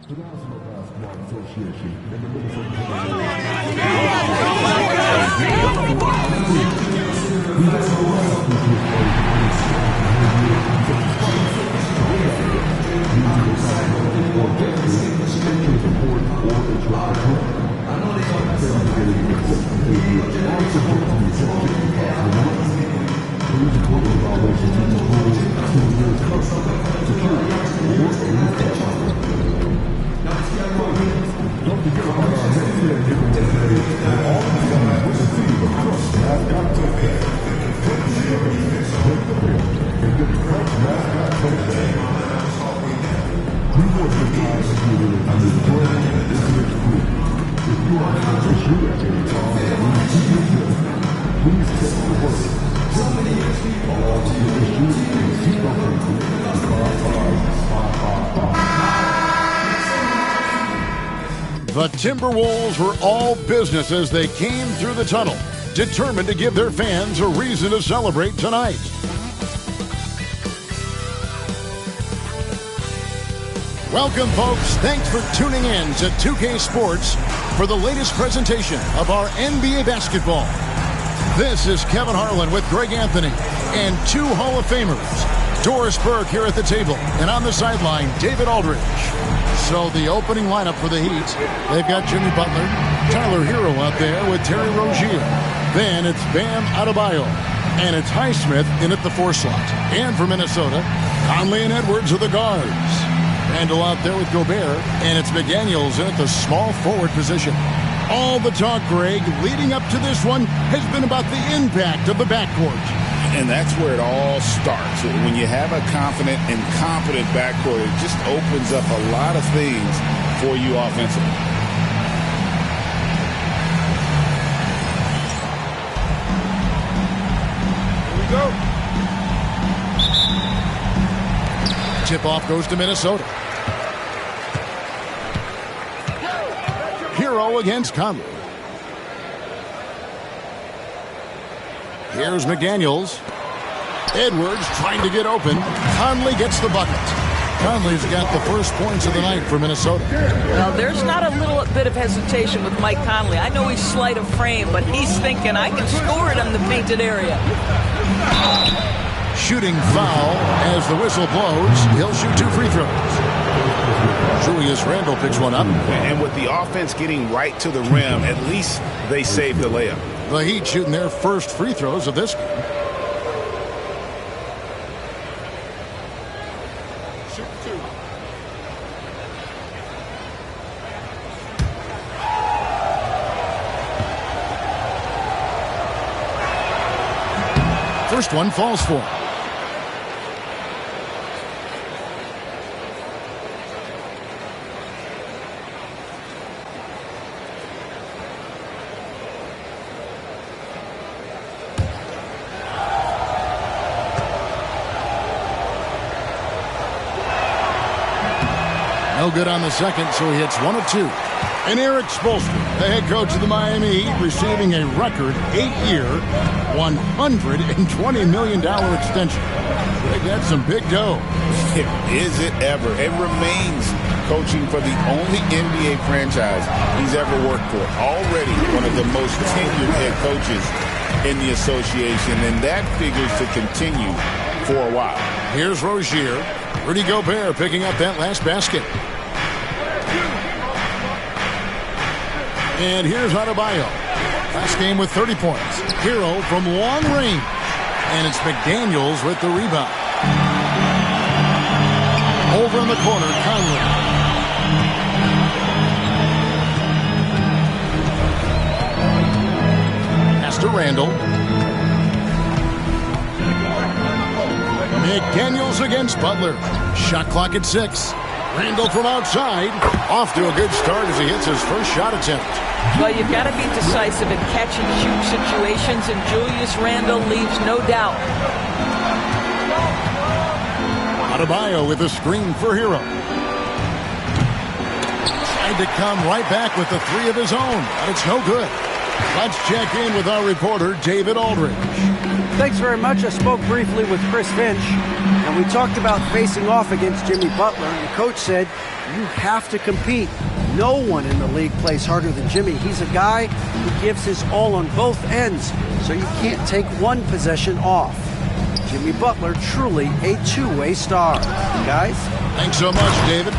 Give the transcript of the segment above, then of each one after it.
The National Basketball Association and the Minesota The Timberwolves were all business as they came through the tunnel, determined to give their fans a reason to celebrate tonight. Welcome, folks. Thanks for tuning in to 2K Sports for the latest presentation of our NBA basketball. This is Kevin Harlan with Greg Anthony and two Hall of Famers, Doris Burke here at the table, and on the sideline, David Aldridge. So the opening lineup for the Heat, they've got Jimmy Butler, Tyler Hero out there with Terry Rozier. Then it's Bam Adebayo, and it's Highsmith in at the 4 slot. And for Minnesota, Conley and Edwards are the guards. Randall out there with Gobert, and it's McDaniels in at the small forward position. All the talk, Greg, leading up to this one has been about the impact of the backcourt. And that's where it all starts. When you have a confident and competent backcourt, it just opens up a lot of things for you offensively. Here we go. Tip-off goes to Minnesota. Hero against Conley. Here's McDaniels. Edwards trying to get open. Conley gets the bucket. Conley's got the first points of the night for Minnesota. Well, there's not a little bit of hesitation with Mike Conley. I know he's slight of frame, but he's thinking, I can score it in the painted area. Shooting foul as the whistle blows. He'll shoot 2 free throws. Julius Randle picks one up. And with the offense getting right to the rim, at least they saved the layup. The Heat shooting their first free throws of this game. Shoot 2. First one falls for him. No good on the second, so he hits 1 of 2. And Eric Spoelstra, the head coach of the Miami Heat, receiving a record 8-year, $120 million extension. That's some big dough. Is it ever? It remains coaching for the only NBA franchise he's ever worked for. Already one of the most tenured head coaches in the association, and that figures to continue for a while. Here's Rozier. Rudy Gobert picking up that last basket. And here's Adebayo. Last game with 30 points. Hero from long range. And it's McDaniels with the rebound. Over in the corner, Conley. Pass to Randall. McDaniels against Butler. Shot clock at 6. Randall from outside. Off to a good start as he hits his first shot attempt. Well, you've got to be decisive in catch-and-shoot situations, and Julius Randle leaves no doubt. Adebayo with a screen for Hero. Tried to come right back with the 3 of his own, but it's no good. Let's check in with our reporter, David Aldridge. Thanks very much. I spoke briefly with Chris Finch, and we talked about facing off against Jimmy Butler. And the coach said, you have to compete. No one in the league plays harder than Jimmy. He's a guy who gives his all on both ends, so you can't take one possession off. Jimmy Butler, truly a two-way star. Guys? Thanks so much, David.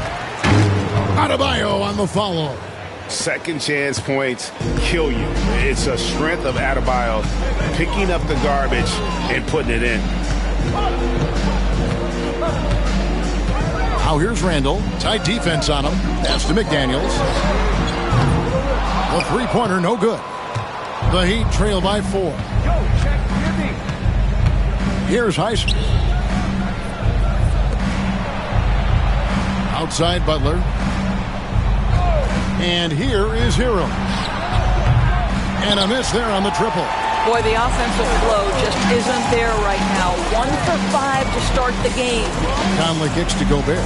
Adebayo on the follow. Second chance points kill you. It's a strength of Adebayo picking up the garbage and putting it in. Now here's Randall. Tight defense on him. Pass to McDaniels. The three-pointer, no good. The Heat trail by 4. Here's Heisman. Outside Butler. And here is Hero. And a miss there on the triple. Boy, the offensive flow just isn't there right now. 1 for 5 to start the game. Conley kicks to Gobert.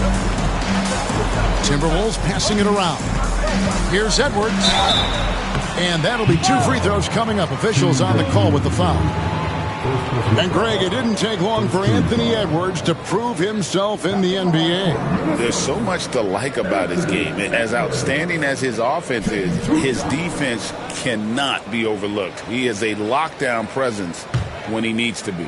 Timberwolves passing it around. Here's Edwards. And that'll be 2 free throws coming up. Officials on the call with the foul. And Greg, it didn't take long for Anthony Edwards to prove himself in the NBA. There's so much to like about his game. As outstanding as his offense is, his defense cannot be overlooked. He is a lockdown presence when he needs to be.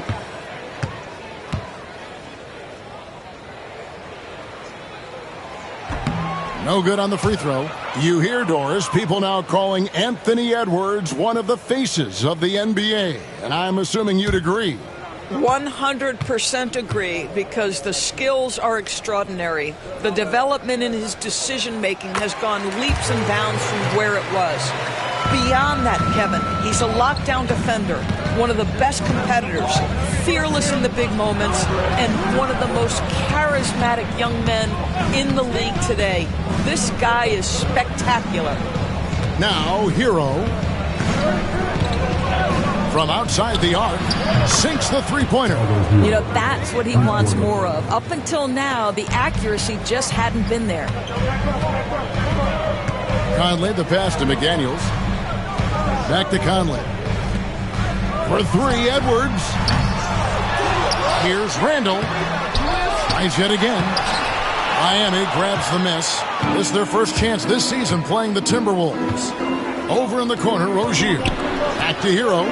No good on the free throw. You hear, Doris, people now calling Anthony Edwards one of the faces of the NBA. And I'm assuming you'd agree. 100% agree, because the skills are extraordinary. The development in his decision-making has gone leaps and bounds from where it was. Beyond that, Kevin, he's a lockdown defender, one of the best competitors, fearless in the big moments, and one of the most charismatic young men in the league today. This guy is spectacular. Now, Hero, from outside the arc, sinks the three-pointer. You know, that's what he wants more of. Up until now, the accuracy just hadn't been there. Conley, the pass to McDaniels. Back to Conley. For 3, Edwards. Here's Randall. Tries yet again. Miami grabs the miss. This is their first chance this season playing the Timberwolves. Over in the corner, Rozier. Back to Hero.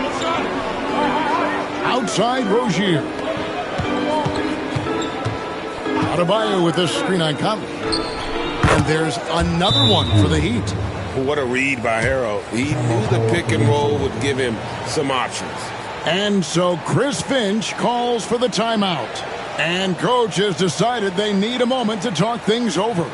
Outside, Rozier. Adebayo with this screen on Conley. And there's another one for the Heat. What a read by Hero. He knew the pick and roll would give him some options. And so Chris Finch calls for the timeout. And coach has decided they need a moment to talk things over.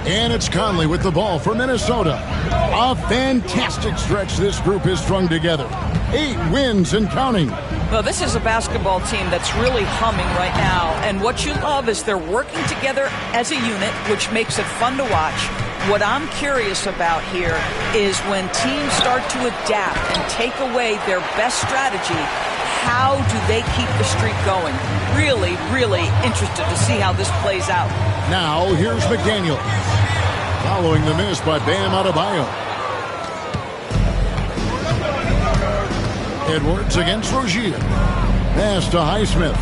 And it's Conley with the ball for Minnesota. A fantastic stretch this group has strung together. 8 wins and counting. Well, this is a basketball team that's really humming right now. And what you love is they're working together as a unit, which makes it fun to watch. What I'm curious about here is when teams start to adapt and take away their best strategy, how do they keep the streak going? Really, really interested to see how this plays out. Now, here's McDaniel. Following the miss by Bam Adebayo. Edwards against Rozier. Pass to Highsmith.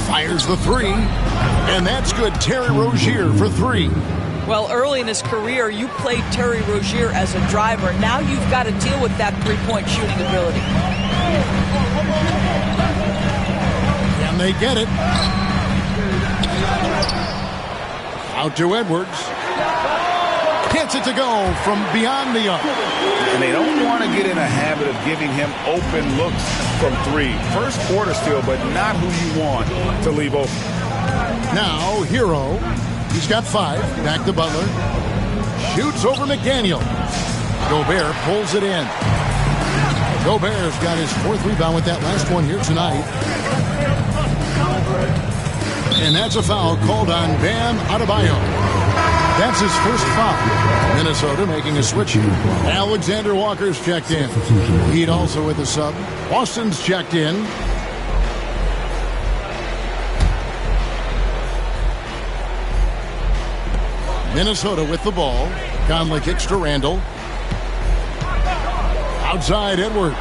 Fires the 3. And that's good. Terry Rozier for 3. Well, early in his career, you played Terry Rozier as a driver. Now you've got to deal with that three-point shooting ability. And they get it. Out to Edwards. Gets it to go from beyond the arc. And they don't want to get in a habit of giving him open looks from three. First quarter still, but not who you want to leave open. Now, Hero. He's got 5. Back to Butler. Shoots over McDaniel. Gobert pulls it in. Gobert's got his 4th rebound with that last one here tonight. And that's a foul called on Bam Adebayo. That's his first foul. Minnesota making a switch. Alexander Walker's checked in. Heat also with the sub. Boston's checked in. Minnesota with the ball. Conley kicks to Randall. Outside Edwards.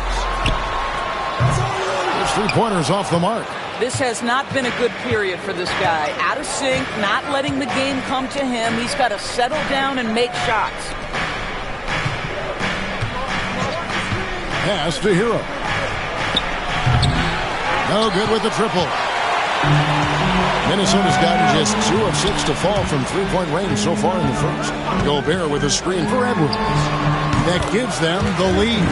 His 3-pointers off the mark. This has not been a good period for this guy. Out of sync, not letting the game come to him. He's got to settle down and make shots. Pass to Hero. No good with the triple. Minnesota's gotten just 2 of 6 to fall from 3-point range so far in the first. Gobert with a screen for Edwards. That gives them the lead.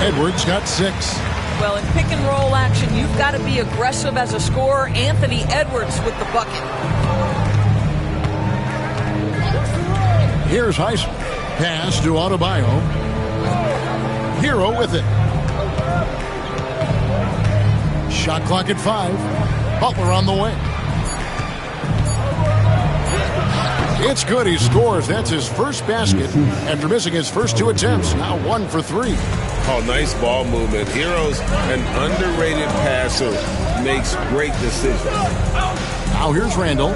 Edwards got 6. Well, in pick and roll action, you've got to be aggressive as a scorer. Anthony Edwards with the bucket. Here's Heisman. Pass to Adebayo. Hero with it. Shot clock at 5. Butler on the way. It's good. He scores. That's his first basket after missing his first 2 attempts. Now 1 for 3. Oh, nice ball movement. Hero's an underrated passer. Makes great decisions. Now here's Randall.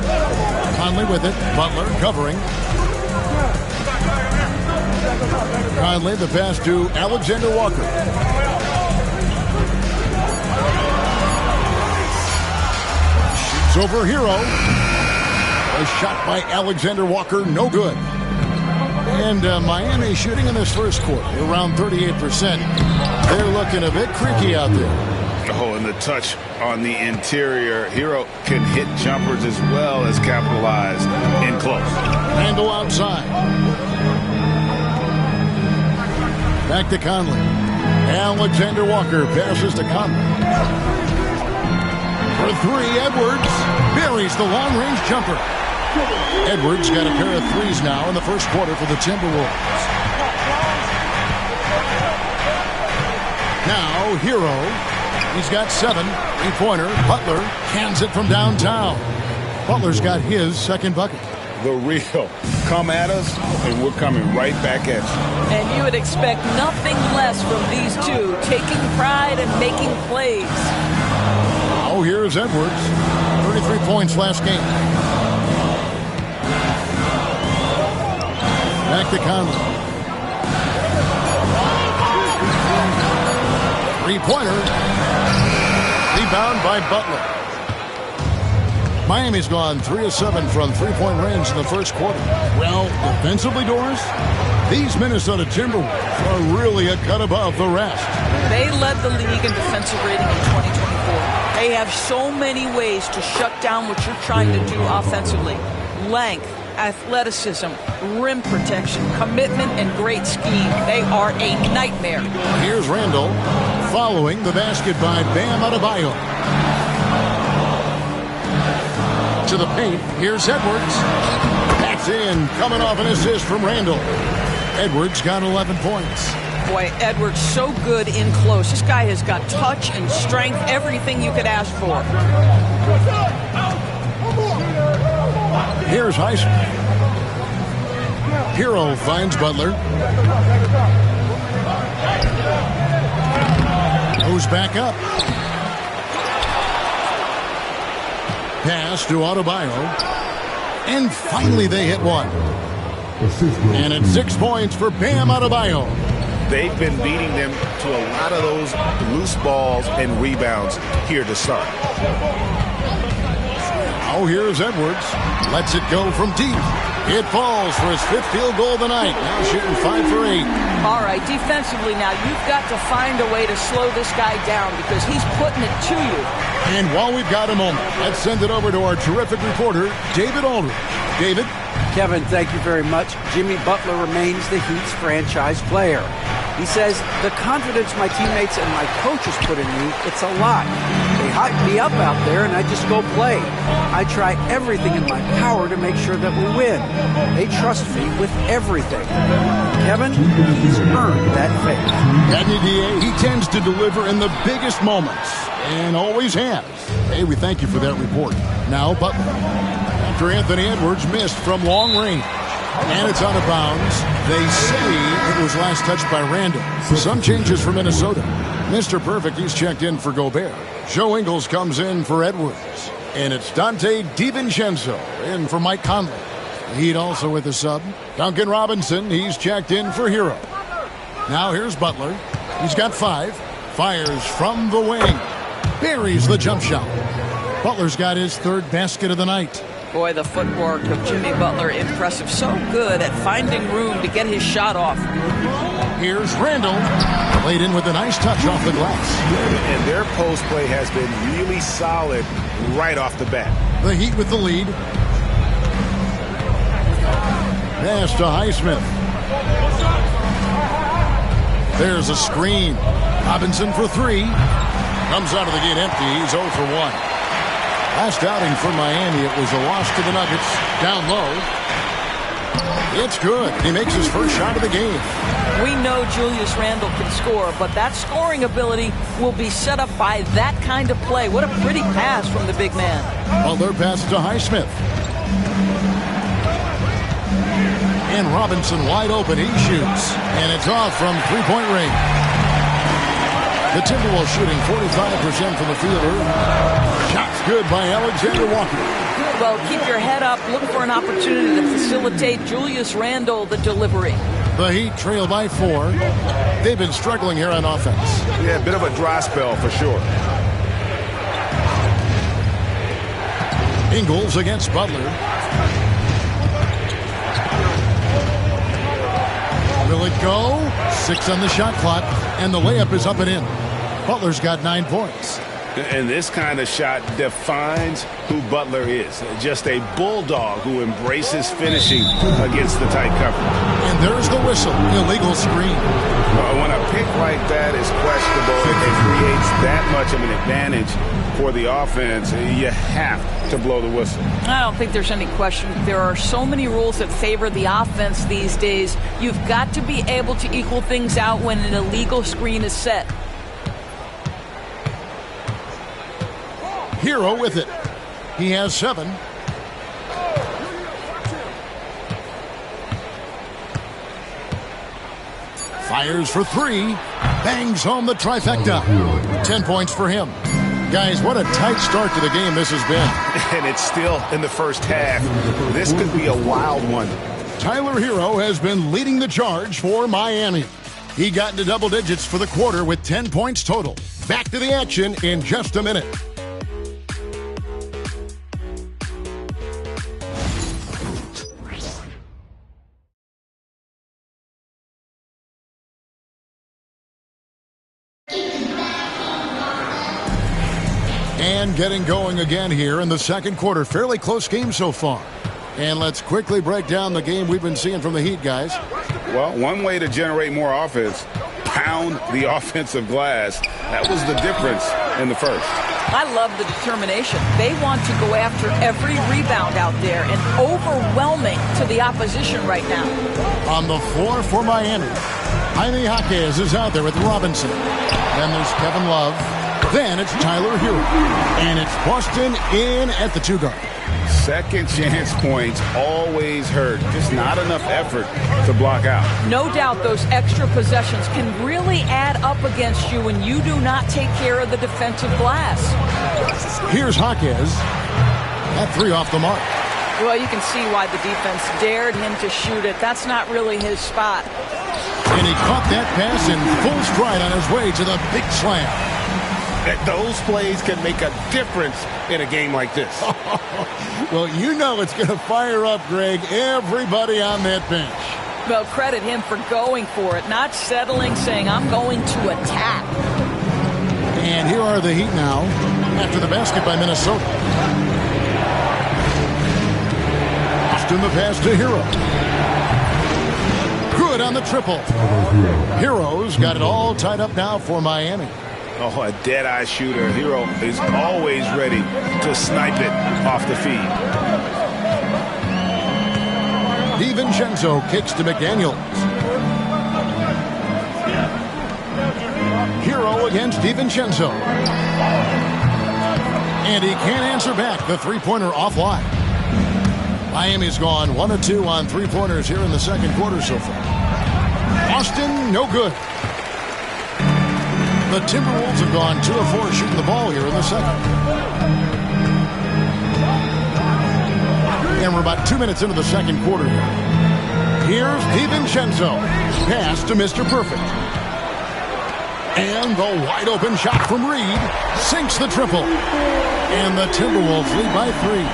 Conley with it. Butler covering. Conley the pass to Alexander Walker. Shoots over Hero. A shot by Alexander Walker, no good. And Miami shooting in this first quarter around 38%. They're looking a bit creaky out there. Oh, and the touch on the interior. Hero can hit jumpers as well as capitalize in close. Randall outside. Back to Conley. Alexander Walker passes to Conley. For 3, Edwards buries the long-range jumper. Edwards got a pair of 3s now in the first quarter for the Timberwolves. Now, Hero. He's got 7. 3-pointer. Butler cans it from downtown. Butler's got his second bucket. The real. Come at us, and we're coming right back at you. And you would expect nothing less from these two, taking pride and making plays. Oh, here's Edwards. 33 points last game. Back to Conley. 3-pointer. Rebound by Butler. Miami's gone 3 of 7 from 3-point range in the first quarter. Well, defensively, Doris, these Minnesota Timberwolves are really a cut above the rest. They led the league in defensive rating in 2024. They have so many ways to shut down what you're trying to do offensively. Length, athleticism, rim protection, commitment, and great scheme. They are a nightmare. Here's Randall following the basket by Bam Adebayo. To the paint, here's Edwards. That's in, coming off an assist from Randall. Edwards got 11 points. Boy, Edwards so good in close. This guy has got touch and strength, everything you could ask for. Here's Heisman. Hero finds Butler. Goes back up. Pass to Adebayo. And finally they hit one. And it's 6 points for Bam Adebayo. They've been beating them to a lot of those loose balls and rebounds here to start. Oh, here's Edwards. Lets it go from deep. It falls for his 5th field goal of the night. Now shooting 5 for 8. All right, defensively now, you've got to find a way to slow this guy down because he's putting it to you. And while we've got a moment, let's send it over to our terrific reporter, David Aldridge. David? Kevin, thank you very much. Jimmy Butler remains the Heat's franchise player. He says, the confidence my teammates and my coaches put in me, it's a lot. They hype me up out there and I just go play. I try everything in my power to make sure that we win. They trust me with everything. Kevin, he's earned that faith. And he tends to deliver in the biggest moments, and always has. Hey, we thank you for that report. Now Butler. After Anthony Edwards missed from long range. And it's out of bounds. They say it was last touched by Randall. Some changes for Minnesota. Mr. Perfect, he's checked in for Gobert. Joe Ingles comes in for Edwards. And it's Dante DiVincenzo in for Mike Conley. Heat also with a sub. Duncan Robinson, he's checked in for Hero. Now here's Butler. He's got 5. Fires from the wing. Buries the jump shot. Butler's got his 3rd basket of the night. Boy, the footwork of Jimmy Butler, impressive. So good at finding room to get his shot off. Here's Randall. Played in with a nice touch off the glass. And their post play has been really solid right off the bat. The Heat with the lead. Pass to Highsmith. There's a screen. Robinson for 3. Comes out of the gate empty. He's 0 for 1. Last outing for Miami, it was a loss to the Nuggets. Down low. It's good. He makes his first shot of the game. We know Julius Randle can score, but that scoring ability will be set up by that kind of play. What a pretty pass from the big man. Butler pass to Highsmith. And Robinson wide open. He shoots. And it's off from three-point range. The Timberwolves shooting 45% from the field. Shots good by Alexander Walker. Well, keep your head up. Look for an opportunity to facilitate Julius Randle the delivery. The Heat trail by 4. They've been struggling here on offense. Yeah, a bit of a dry spell for sure. Ingles against Butler. Will it go? 6 on the shot clock, and the layup is up and in. Butler's got 9 points. And this kind of shot defines who Butler is. Just a bulldog who embraces finishing against the tight cover. And there's the whistle. Illegal screen. When a pick like that is questionable, it creates that much of an advantage for the offense. You have to blow the whistle. I don't think there's any question. There are so many rules that favor the offense these days. You've got to be able to equal things out when an illegal screen is set. Hero with it. He has 7. Fires for 3. Bangs home the trifecta. 10 points for him. Guys, what a tight start to the game this has been. And it's still in the first half. This could be a wild one. Tyler Hero has been leading the charge for Miami. He got into double digits for the quarter with 10 points total. Back to the action in just a minute. And getting going again here in the second quarter. Fairly close game so far. And let's quickly break down the game we've been seeing from the Heat, guys. Well, one way to generate more offense, pound the offensive glass. That was the difference in the first. I love the determination. They want to go after every rebound out there and overwhelming to the opposition right now. On the floor for Miami, Jaime Jaquez is out there with Robinson. Then there's Kevin Love. Then it's Tyler Hero. And it's Boston in at the 2 guard. Second chance points always hurt. Just not enough effort to block out. No doubt those extra possessions can really add up against you when you do not take care of the defensive glass. Here's Jaquez. That 3 off the mark. Well, you can see why the defense dared him to shoot it. That's not really his spot. And he caught that pass in full stride on his way to the big slam. Those plays can make a difference in a game like this. Well, you know it's going to fire up, Greg, everybody on that bench. Well, credit him for going for it, not settling, saying, I'm going to attack. And here are the Heat now after the basket by Minnesota. Austin the pass to Hero. Good good on the triple. Hero's got it all tied up now for Miami. Oh, a dead-eye shooter. Hero is always ready to snipe it off the feed. DiVincenzo kicks to McDaniels. Hero against DiVincenzo. And he can't answer back. The three-pointer offline. Miami's gone 1 of 2 on three-pointers here in the second quarter so far. Boston, no good. The Timberwolves have gone 2 of 4 shooting the ball here in the second. And we're about 2 minutes into the second quarter here. Here's DiVincenzo. Pass to Mr. Perfect. And the wide-open shot from Reed sinks the triple. And the Timberwolves lead by 3.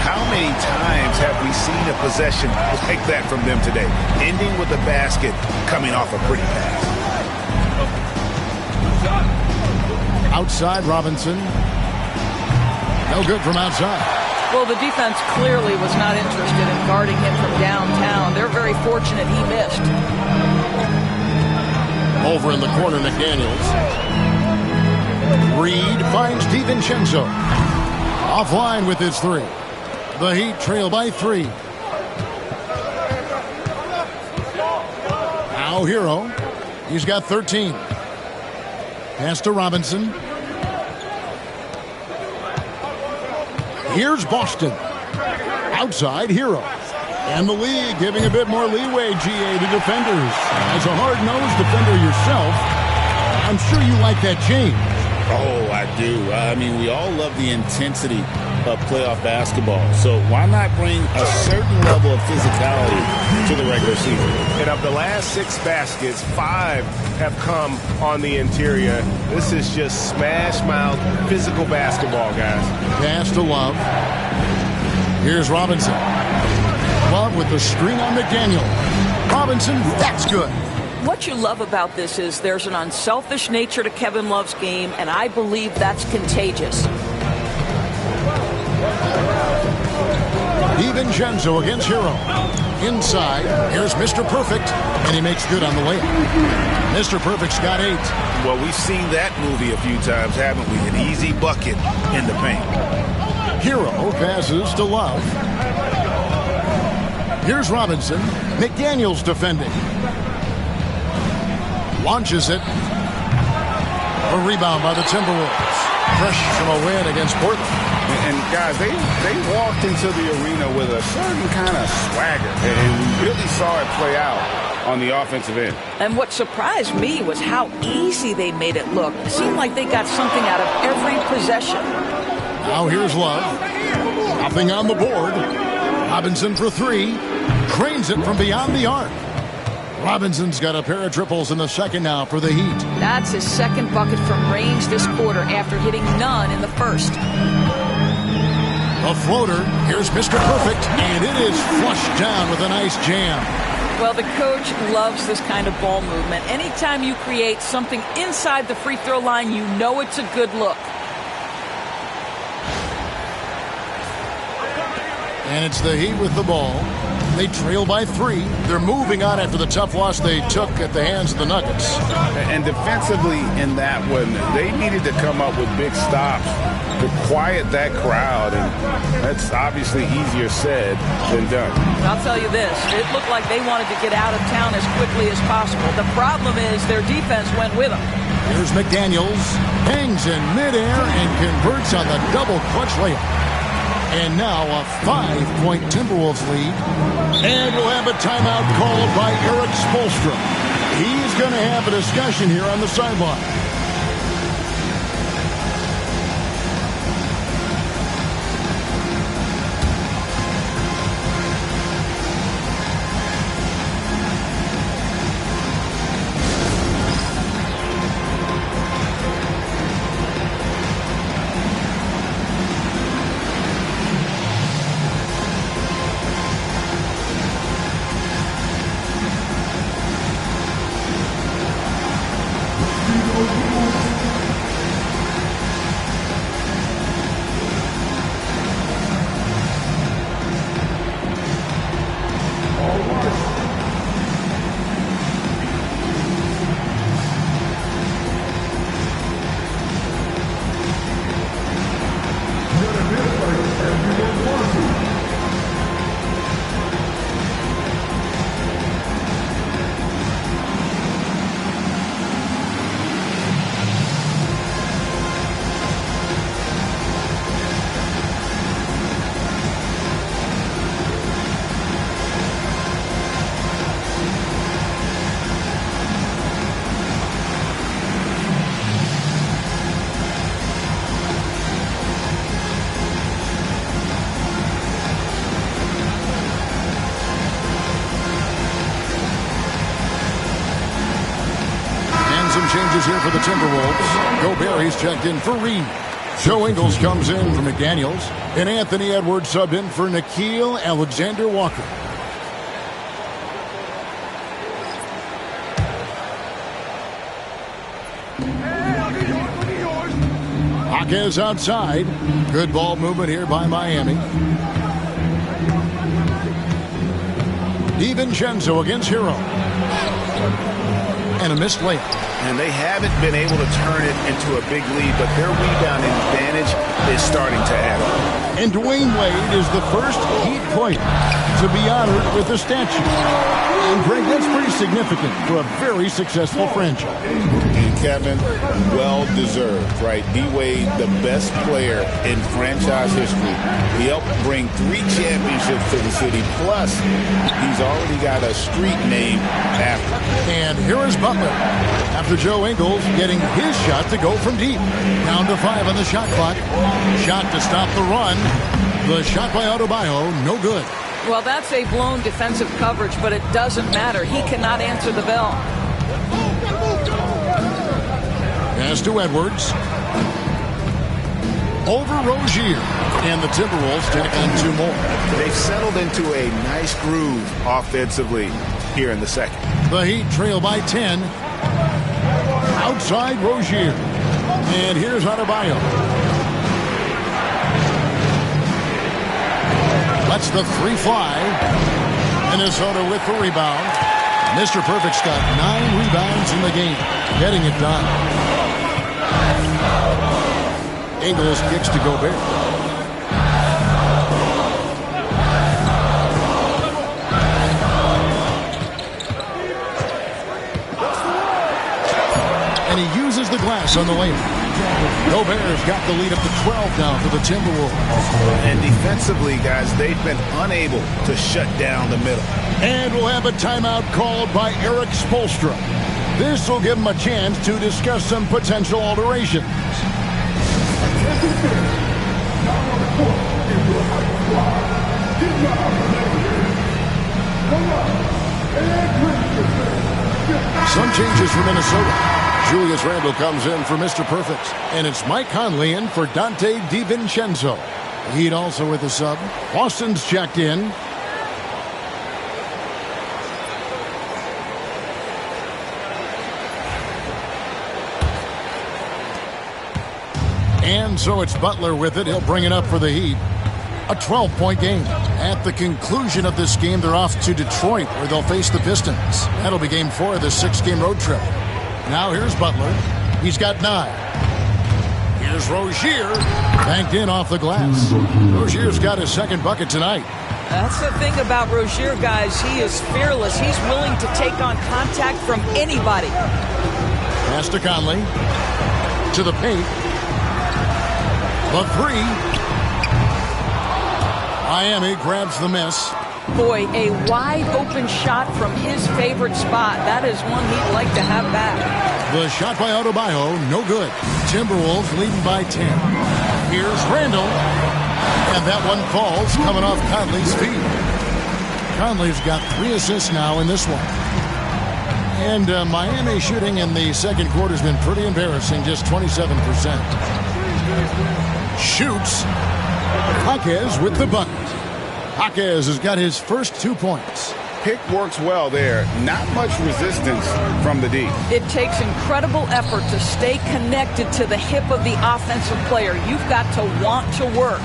How many times have we seen a possession like that from them today? Ending with a basket, coming off a pretty pass. Outside Robinson. No good from outside. Well, the defense clearly was not interested in guarding him from downtown. They're very fortunate he missed. Over in the corner, McDaniels. Reed finds DiVincenzo. Offline with his 3. The Heat trail by 3. Now Hero. He's got 13. Pass to Robinson. Here's Boston. Outside Hero. And the league giving a bit more leeway, GA, to defenders. As a hard-nosed defender yourself, I'm sure you like that change. Oh, I do. I mean, we all love the intensity of playoff basketball. So why not bring a certain level of physicality to the regular season? And of the last 6 baskets, 5 have come on the interior. This is just smash-mouth physical basketball, guys. Pass to Love. Here's Robinson. Love with the screen on McDaniel. Robinson, that's good. What you love about this is there's an unselfish nature to Kevin Love's game, and I believe that's contagious. DiVincenzo against Hero. Inside, here's Mr. Perfect, and he makes good on the layup. Mr. Perfect's got 8. Well, we've seen that movie a few times, haven't we? An easy bucket in the paint. Hero passes to Love. Here's Robinson. McDaniels defending. Launches it. A rebound by the Timberwolves. Fresh from a win against Portland. And guys, they walked into the arena with a certain kind of swagger. And we really saw it play out on the offensive end. And what surprised me was how easy they made it look. It seemed like they got something out of every possession. Now here's Love. Nothing on the board. Robinson for 3. Cranes it from beyond the arc. Robinson's got a pair of triples in the second now for the Heat. That's his second bucket from range this quarter after hitting none in the first. A floater. Here's Mr. Perfect, and it is flushed down with a nice jam. Well, the coach loves this kind of ball movement. Anytime you create something inside the free throw line, you know it's a good look. And it's the Heat with the ball. They trail by 3. They're moving on after the tough loss they took at the hands of the Nuggets. And defensively in that one, they needed to come up with big stops to quiet that crowd. And that's obviously easier said than done. I'll tell you this. It looked like they wanted to get out of town as quickly as possible. The problem is their defense went with them. Here's McDaniels. Hangs in midair and converts on the double clutch layup. And now a 5-point Timberwolves lead. And we'll have a timeout called by Eric Spoelstra. He's going to have a discussion here on the sideline. changes here for the Timberwolves. Gobert checked in for Reed. Joe Ingles comes in for McDaniels. And Anthony Edwards subbed in for Nickeil Alexander-Walker. Hawkins outside. Good ball movement here by Miami. DiVincenzo against Hero. And a missed layup. And they haven't been able to turn it into a big lead, but their rebounding advantage is starting to add up. And Dwayne Wade is the first Heat player to be honored with a statue. And Greg, that's pretty significant for a very successful franchise. And Kevin, well-deserved, right? D-Wade, the best player in franchise history. He helped bring 3 championships to the city. Plus, he's already got a street name after. And here is Butler. After Joe Ingles getting his shot to go from deep. Down to 5 on the shot clock. Shot to stop the run. The shot by Adebayo, no good. Well, that's a blown defensive coverage, but it doesn't matter. He cannot answer the bell. Pass to Edwards. Over Rozier. And the Timberwolves tack on 2 more. They've settled into a nice groove offensively here in the second. The Heat trail by 10. Outside Rozier. And here's Adebayo. Lets the 3 fly. Minesota with the rebound. Mr. Perfect's got 9 rebounds in the game. Getting it done. Ingles kicks to Gobert. And he uses the glass on the layup. Gobert's got the lead up to 12 now for the Timberwolves. And defensively, guys, they've been unable to shut down the middle. And we'll have a timeout called by Eric Spoelstra. This will give him a chance to discuss some potential alterations. Some changes for Minnesota. Julius Randle comes in for Mr. Perfect. And it's Mike Conley in for Dante DiVincenzo. Heat also with a sub. Boston's checked in. And so it's Butler with it. He'll bring it up for the Heat. A 12-point game. At the conclusion of this game, they're off to Detroit, where they'll face the Pistons. That'll be game 4 of this 6-game road trip. Now here's Butler. He's got 9. Here's Rozier. Banked in off the glass. Rozier's got his 2nd bucket tonight. That's the thing about Rozier, guys. He is fearless. He's willing to take on contact from anybody. Pass to Conley. To the paint. The 3. Miami grabs the miss. Boy, a wide-open shot from his favorite spot. That is one he'd like to have back. The shot by Adebayo, no good. Timberwolves leading by 10. Here's Randle. And that one falls, coming off Conley's feet. Conley's got 3 assists now in this one. And Miami shooting in the second quarter has been pretty embarrassing, just 27%. Shoots. Hawkins with the bucket. Hawkins has got his first 2 points. Pick works well there. Not much resistance from the D. It takes incredible effort to stay connected to the hip of the offensive player. You've got to want to work.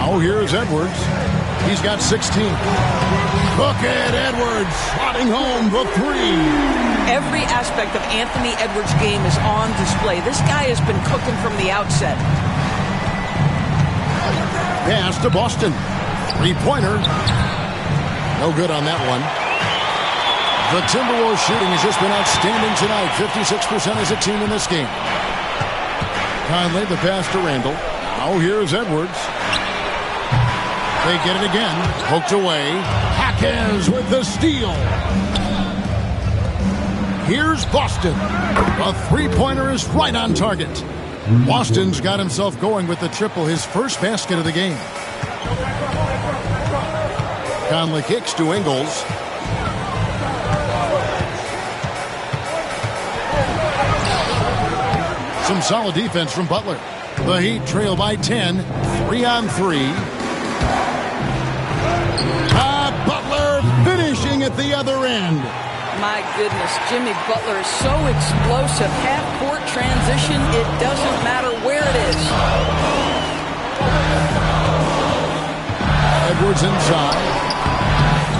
Oh, here's Edwards. He's got 16. Look at Edwards slotting home the 3. Every aspect of Anthony Edwards' game is on display. This guy has been cooking from the outset. Pass to Boston. 3-pointer. No good on that one. The Timberwolves shooting has just been outstanding tonight. 56% as a team in this game. Conley, the pass to Randle. Now here's Edwards. They get it again. Poked away. Hawkins with the steal. Here's Boston. A 3-pointer is right on target. Boston's got himself going with the triple, his first basket of the game. Conley kicks to Ingles. Some solid defense from Butler. The Heat trail by 10. 3-on-3. Butler finishing at the other end. My goodness, Jimmy Butler is so explosive. Half-court transition, it doesn't matter where it is. Edwards inside.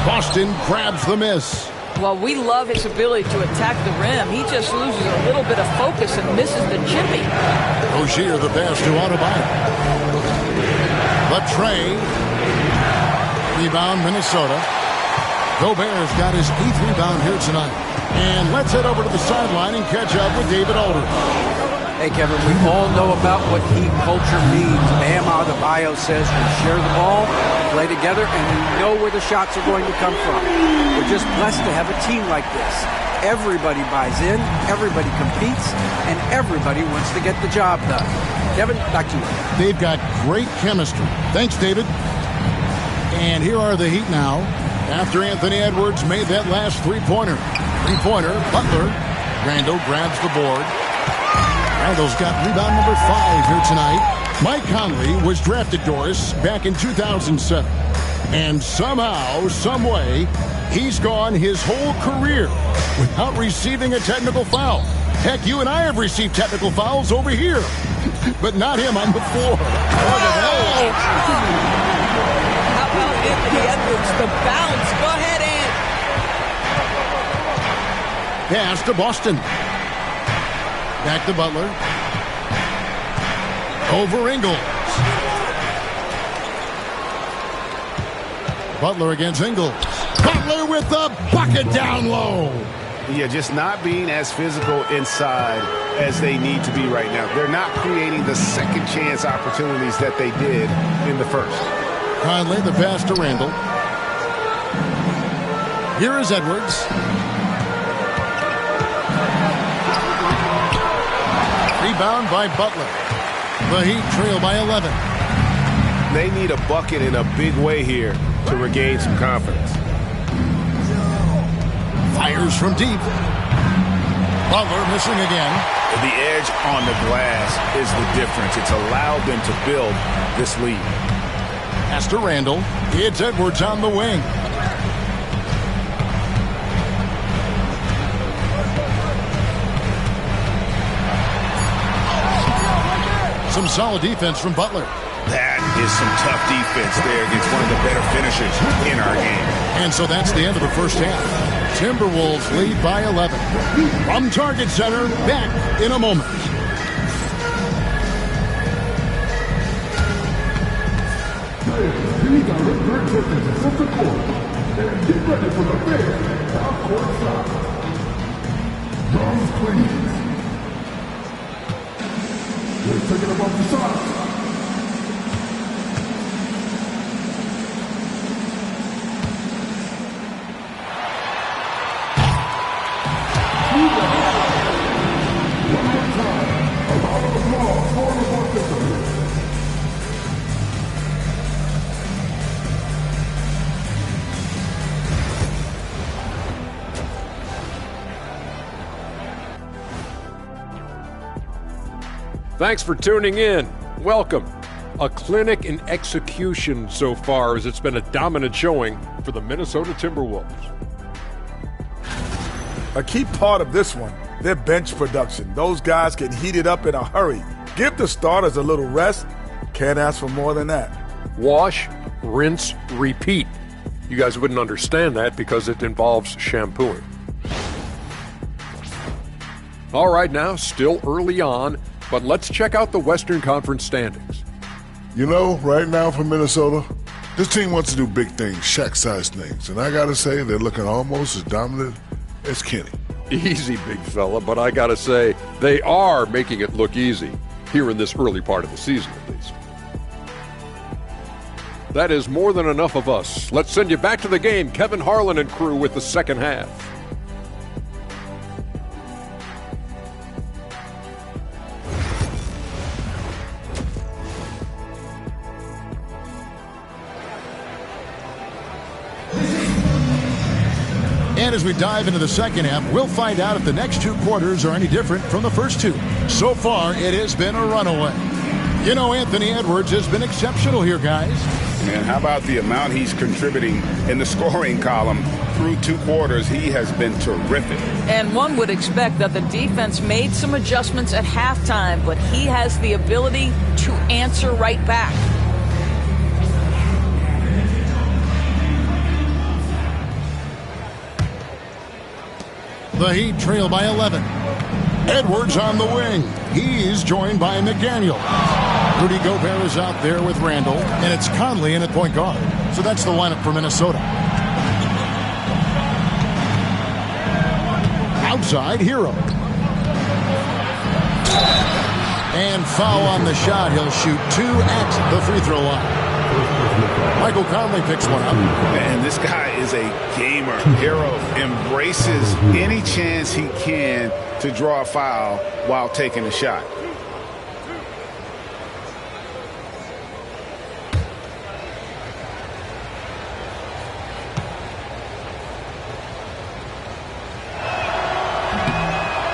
Boston grabs the miss. Well, we love his ability to attack the rim. He just loses a little bit of focus and misses the chippy. Rozier the pass to Adebayo. The tray. Rebound, Minesota. Gobert's got his 8th rebound here tonight. And let's head over to the sideline and catch up with David Aldridge. Hey, Kevin, we all know about what Heat culture means. Bam Adebayo says we share the ball, play together, and we know where the shots are going to come from. We're just blessed to have a team like this. Everybody buys in, everybody competes, and everybody wants to get the job done. Kevin, back to you. They've got great chemistry. Thanks, David. And here are the Heat now. After Anthony Edwards made that last three-pointer. Butler. Randall grabs the board. Randall's got rebound number 5 here tonight. Mike Conley was drafted, Doris, back in 2007. And somehow, someway, he's gone his whole career without receiving a technical foul. Heck, you and I have received technical fouls over here, but not him on the floor. How about Anthony Edwards, the bounce? Go ahead, Ant. Pass to Boston. Back to Butler. Over Ingles. Butler against Ingles. Butler with the bucket down low. Yeah, just not being as physical inside as they need to be right now. They're not creating the second chance opportunities that they did in the first. Conley, the pass to Randall. Here is Edwards. Rebound by Butler. The Heat trail by 11. They need a bucket in a big way here to regain some confidence. Fires from deep. Butler missing again. The edge on the glass is the difference. It's allowed them to build this lead. Pass to Randall. It's Edwards on the wing. Some solid defense from Butler. That is some tough defense there against one of the better finishers in our game. And so that's the end of the first half. Timberwolves lead by 11. From Target Center, back in a moment. These are the third seconds of the court. And get ready for the big half-court shot. Drums, please. They're taking them off the shot. One more time. A round of applause for the participants. Thanks for tuning in. Welcome. A clinic in execution so far, as it's been a dominant showing for the Minesota Timberwolves. A key part of this one, their bench production. Those guys get heated up in a hurry. Give the starters a little rest. Can't ask for more than that. Wash, rinse, repeat. You guys wouldn't understand that because it involves shampooing. All right, now, still early on, but let's check out the Western Conference standings. You know, right now for Minnesota, this team wants to do big things, Shaq-sized things. And I got to say, they're looking almost as dominant as Kenny. Easy, big fella, but I gotta say, they are making it look easy, here in this early part of the season at least. That is more than enough of us. Let's send you back to the game, Kevin Harlan and crew, with the second half. And as we dive into the second half, we'll find out if the next 2 quarters are any different from the first 2. So far, it has been a runaway. You know, Anthony Edwards has been exceptional here, guys. And how about the amount he's contributing in the scoring column through 2 quarters? He has been terrific. And one would expect that the defense made some adjustments at halftime, but he has the ability to answer right back. The Heat trail by 11. Edwards on the wing. He's joined by McDaniel. Rudy Gobert is out there with Randall, and it's Conley in at point guard. So that's the lineup for Minnesota. Outside, Hero. And foul on the shot. He'll shoot 2 at the free throw line. Michael Conley picks one up. Man, this guy is a gamer. Hero embraces any chance he can to draw a foul while taking a shot.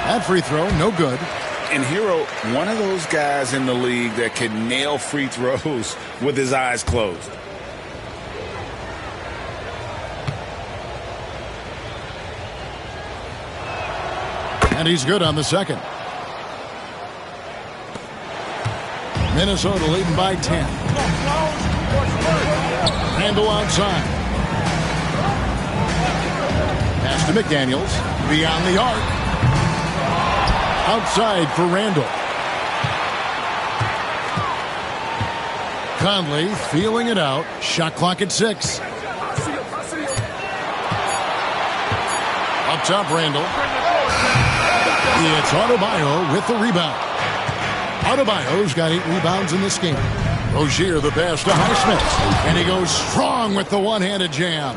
That free throw, no good. And Hero, one of those guys in the league that can nail free throws with his eyes closed. And he's good on the second. Minnesota leading by 10. Randall outside. Pass to McDaniels. Beyond the arc. Outside for Randall. Conley feeling it out. Shot clock at 6. Up top, Randall. It's Adebayo with the rebound. Adebayo's got 8 rebounds in this game. Rozier the pass to Highsmith. And he goes strong with the one-handed jam.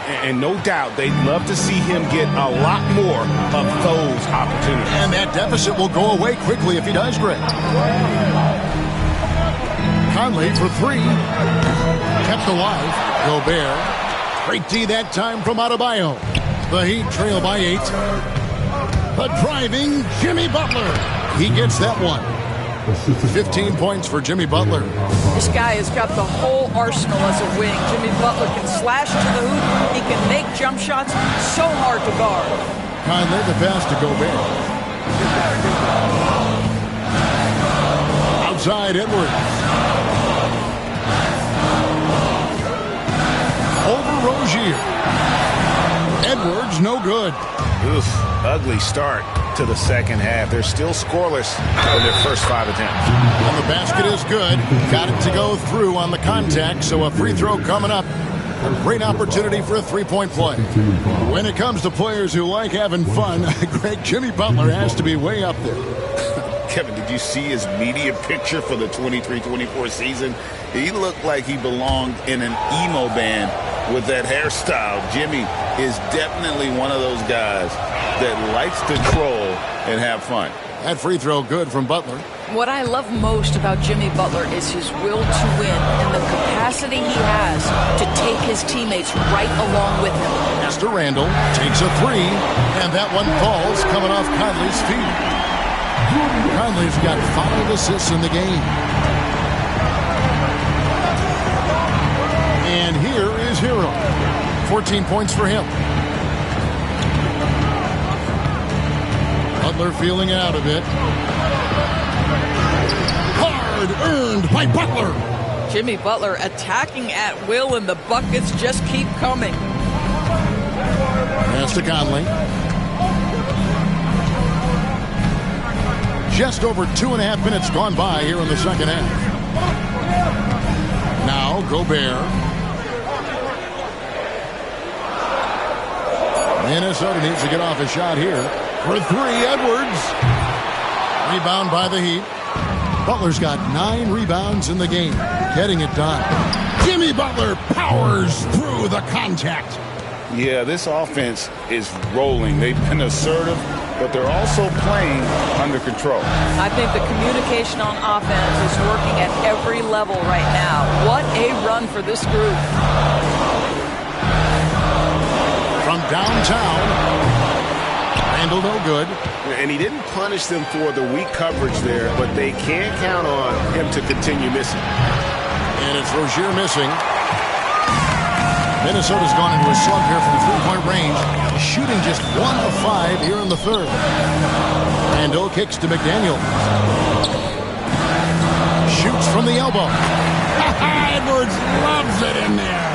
And no doubt they'd love to see him get a lot more of those opportunities. And that deficit will go away quickly if he does, Greg. Conley for 3. Kept alive. Gobert. Great D that time from Adebayo. The Heat trail by 8. The driving Jimmy Butler. He gets that one. 15 points for Jimmy Butler. This guy has got the whole arsenal as a wing. Jimmy Butler can slash to the hoop. He can make jump shots. So hard to guard. Conley the pass to Gobert. Outside Edwards. Over Rozier. Edwards no good. Oof, ugly start to the second half. They're still scoreless in their first 5 attempts. And the basket is good. Got it to go through on the contact, so a free throw coming up. A great opportunity for a 3-point play. When it comes to players who like having fun, Greg, Jimmy Butler has to be way up there. Kevin, did you see his media picture for the 23-24 season? He looked like he belonged in an emo band with that hairstyle. Jimmy is definitely one of those guys that likes to troll and have fun. That free throw good from Butler. What I love most about Jimmy Butler is his will to win and the capacity he has to take his teammates right along with him. Pass to Randall, takes a 3, and that one falls coming off Conley's feet. Conley's got 5 assists in the game. And here is Hero. 14 points for him. Butler feeling it out a bit. Hard earned by Butler. Jimmy Butler attacking at will, and the buckets just keep coming. Pass to Conley. Just over 2.5 minutes gone by here in the second half. Now Gobert. Minnesota needs to get off a shot here. For 3, Edwards. Rebound by the Heat. Butler's got 9 rebounds in the game. Getting it done. Jimmy Butler powers through the contact. Yeah, this offense is rolling. They've been assertive, but they're also playing under control. I think the communication on offense is working at every level right now. What a run for this group. From from downtown. Randall no good. And he didn't punish them for the weak coverage there, but they can't count on him to continue missing. And it's Rozier missing. Minnesota's gone into a slump here from three-point range, shooting just 1 of 5 here in the third. Randall kicks to McDaniel. Shoots from the elbow. Edwards loves it in there.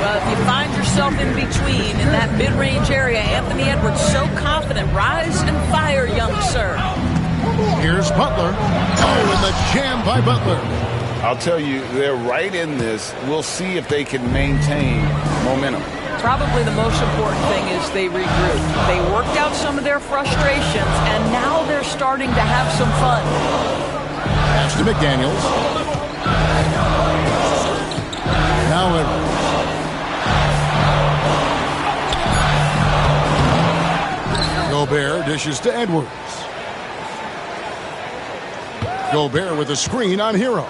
Well, if you find yourself in between in that mid-range area, Anthony Edwards so confident. Rise and fire, young sir. Here's Butler. Oh, and the jam by Butler. I'll tell you, they're right in this. We'll see if they can maintain momentum. Probably the most important thing is they regrouped. They worked out some of their frustrations, and now they're starting to have some fun. Pass to McDaniels. Now Edwards. Gobert dishes to Edwards. Gobert with a screen on Hero.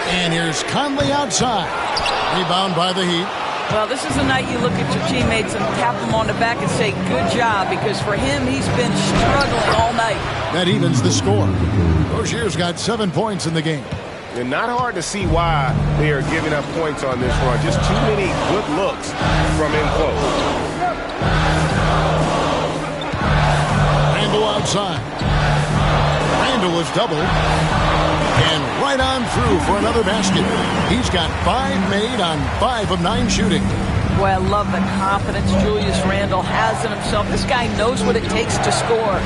And here's Conley outside. Rebound by the Heat. Well, this is the night you look at your teammates and tap them on the back and say, good job, because for him, he's been struggling all night. That evens the score. Rozier's got 7 points in the game. And not hard to see why they are giving up points on this run. Just too many good looks from in close. Randall outside. Randall is doubled. And right on through for another basket. He's got 5 made on 5 of 9 shooting. Boy, I love the confidence Julius Randle has in himself. This guy knows what it takes to score.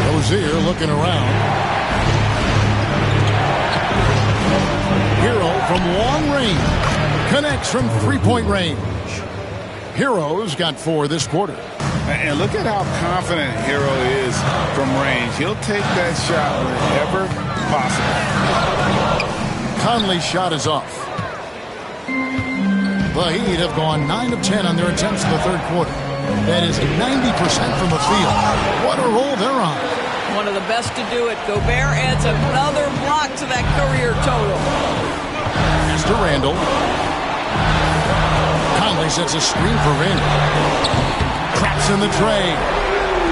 Rozier looking around. Hero from long range. Connects from three-point range. Hero's got 4 this quarter. And look at how confident Hero is from range. He'll take that shot whenever possible. Conley's shot is off. The Heat have gone 9 of 10 on their attempts in the third quarter. That is 90% from the field. What a roll they're on. One of the best to do it. Gobert adds another block to that career total. Pass to Randall. Conley sets a screen for Randall. Traps in the tray.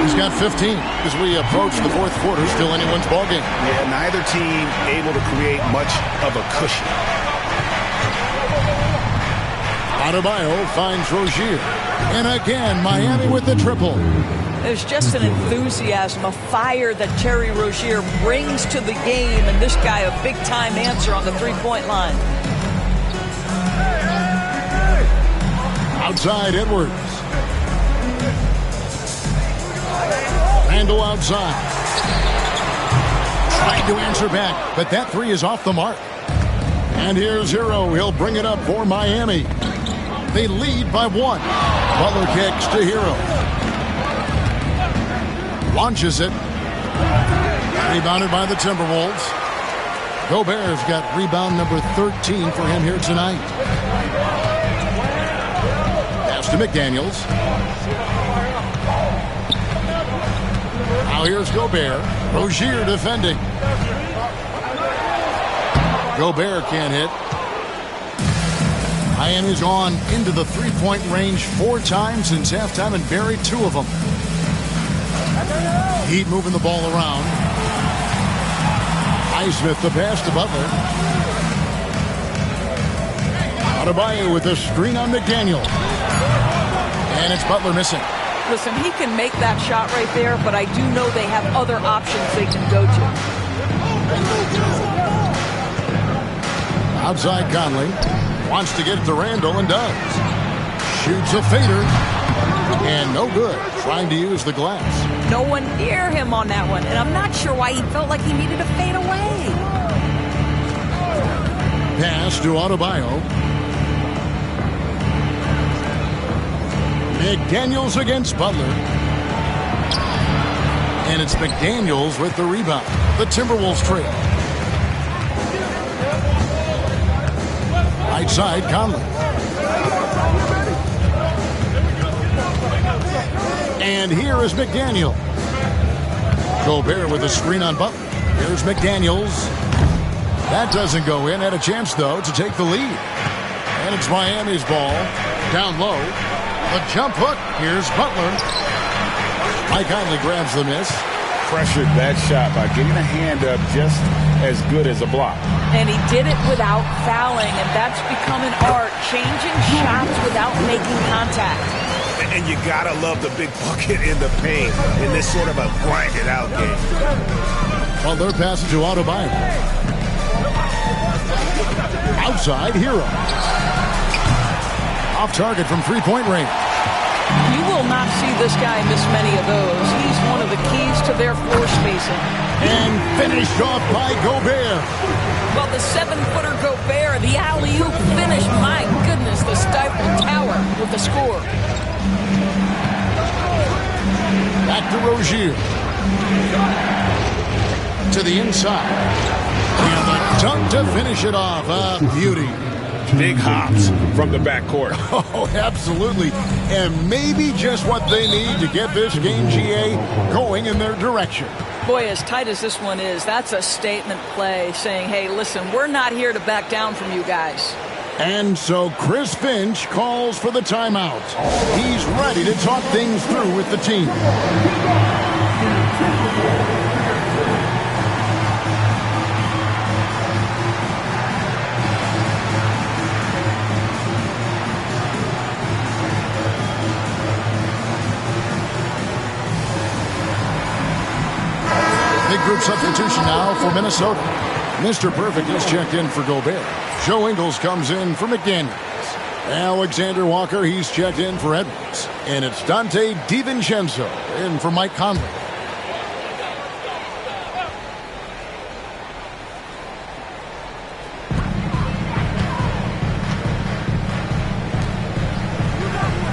He's got 15 as we approach the fourth quarter. Still anyone's ballgame. Yeah, neither team able to create much of a cushion. Adebayo finds Rozier. And again, Miami with the triple. There's just an enthusiasm, a fire that Terry Rozier brings to the game, and this guy a big-time answer on the three-point line. Outside, Edwards. Randall outside. Trying to answer back, but that three is off the mark. And here's Hero. He'll bring it up for Miami. They lead by 1. Butler kicks to Hero. Launches it. Rebounded by the Timberwolves. Gobert's got rebound number 13 for him here tonight. Pass to McDaniels. Now here's Gobert. Rozier defending. Gobert can't hit. Miami's gone into the three-point range 4 times since halftime and buried 2 of them. Heat moving the ball around. Highsmith the pass to Butler. Adebayo with the screen on McDaniel. And it's Butler missing. Listen, he can make that shot right there, but I do know they have other options they can go to. Outside Conley. Wants to get it to Randall and does. Shoots a fader. And no good. Trying to use the glass. No one near him on that one, and I'm not sure why he felt like he needed to fade away. Pass to Adebayo. McDaniels against Butler. And it's McDaniels with the rebound. The Timberwolves trail. Right side, Conley. And here is McDaniel. Gobert with a screen on Butler. Here's McDaniels. That doesn't go in. Had a chance, though, to take the lead. And it's Miami's ball. Down low. The jump hook. Here's Butler. Mike Conley grabs the miss. Pressured that shot by getting a hand up just as good as a block. And he did it without fouling, and that's become an art, changing shots without making contact. And you gotta love the big bucket in the paint in this sort of a grinded out game. Butler passes to Autobahn. Outside, Hero. Off target from three-point range. You will not see this guy miss many of those. He's one of the keys to their floor spacing. And finished off by Gobert. Well, the 7-footer Gobert, the alley-oop finish. My goodness, the stifled tower with the score. Back to Rozier. To the inside. And the dunk to finish it off. Beauty. Big hops from the backcourt. Oh, absolutely. And maybe just what they need to get this game, GA, going in their direction. Boy, as tight as this one is, that's a statement play saying, hey, listen, we're not here to back down from you guys. And so Chris Finch calls for the timeout. He's ready to talk things through with the team. Big group substitution now for Minnesota. Mr. Perfect is checked in for Gobert. Joe Ingles comes in for McDaniels. Alexander Walker, he's checked in for Edwards. And it's Dante DiVincenzo in for Mike Conley.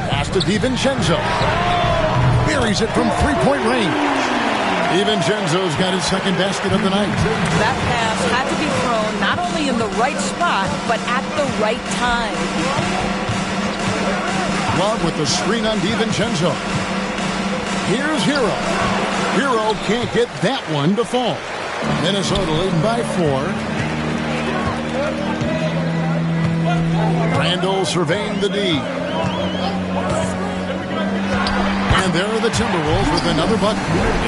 Pass to DiVincenzo. Buries it from three-point range. DiVincenzo's got his second basket of the night. That pass had to be thrown not only in the right spot, but at the right time. Love with the screen on DiVincenzo. Here's Hero. Hero can't get that one to fall. Minnesota leading by 4. Randall surveying the D. And there are the Timberwolves with another bucket.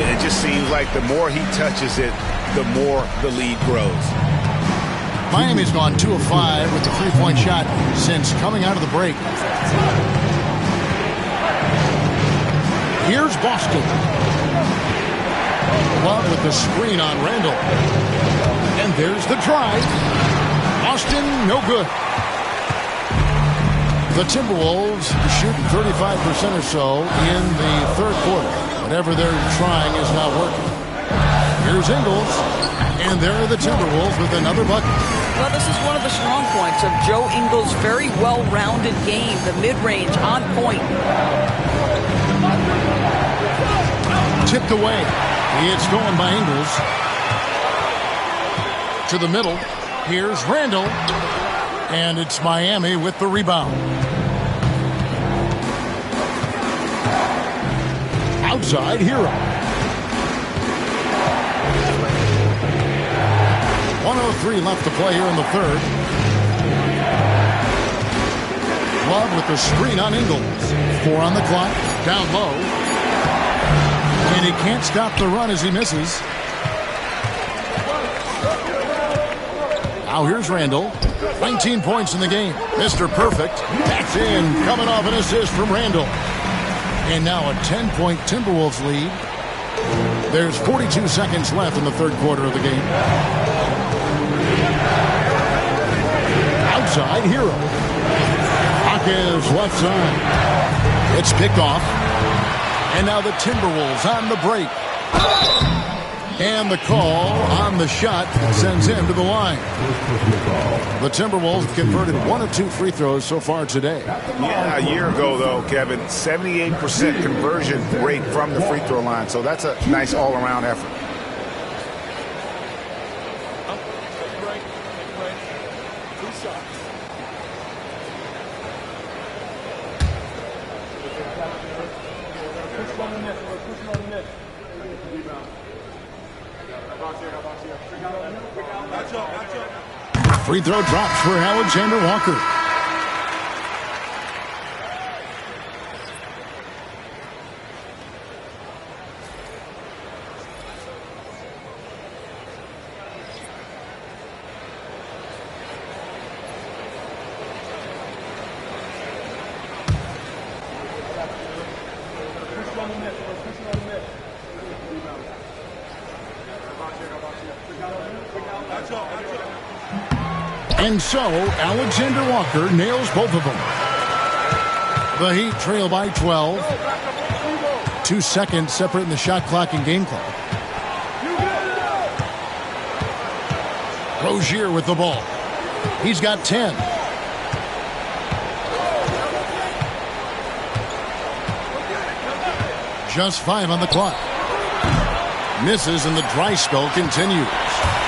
It just seems like the more he touches it, the more the lead grows. Miami's gone 2 of 5 with the three-point shot since coming out of the break. Here's Boston. Love with the screen on Randall. And there's the drive. Boston, no good. The Timberwolves shooting 35% or so in the third quarter. Whatever they're trying is not working. Here's Ingles. And there are the Timberwolves with another bucket. Well, this is one of the strong points of Joe Ingles' very well-rounded game. The mid-range on point. Tipped away. It's stolen by Ingles. To the middle. Here's Randall. And it's Miami with the rebound. Outside, Hero. 1:03 left to play here in the third. Love with the screen on Ingles. 4 on the clock. Down low. And he can't stop the run as he misses. Now here's Randall. 19 points in the game. Mr. Perfect. That's in. Coming off an assist from Randall. And now a 10-point Timberwolves lead. There's 42 seconds left in the third quarter of the game. Outside, Hero. Hawkins left side. It's picked off. And now the Timberwolves on the break. And the call on the shot sends him to the line. The Timberwolves converted 1 of 2 free throws so far today. Yeah, a year ago, though, Kevin, 78% conversion rate from the free throw line. So that's a nice all-around effort. Free throw drops for Alexander Walker. And so, Alexander Walker nails both of them. The Heat trail by 12. 2 seconds separating the shot clock and game clock. Rozier with the ball. He's got 10. Just 5 on the clock. Misses and the dry spell continues.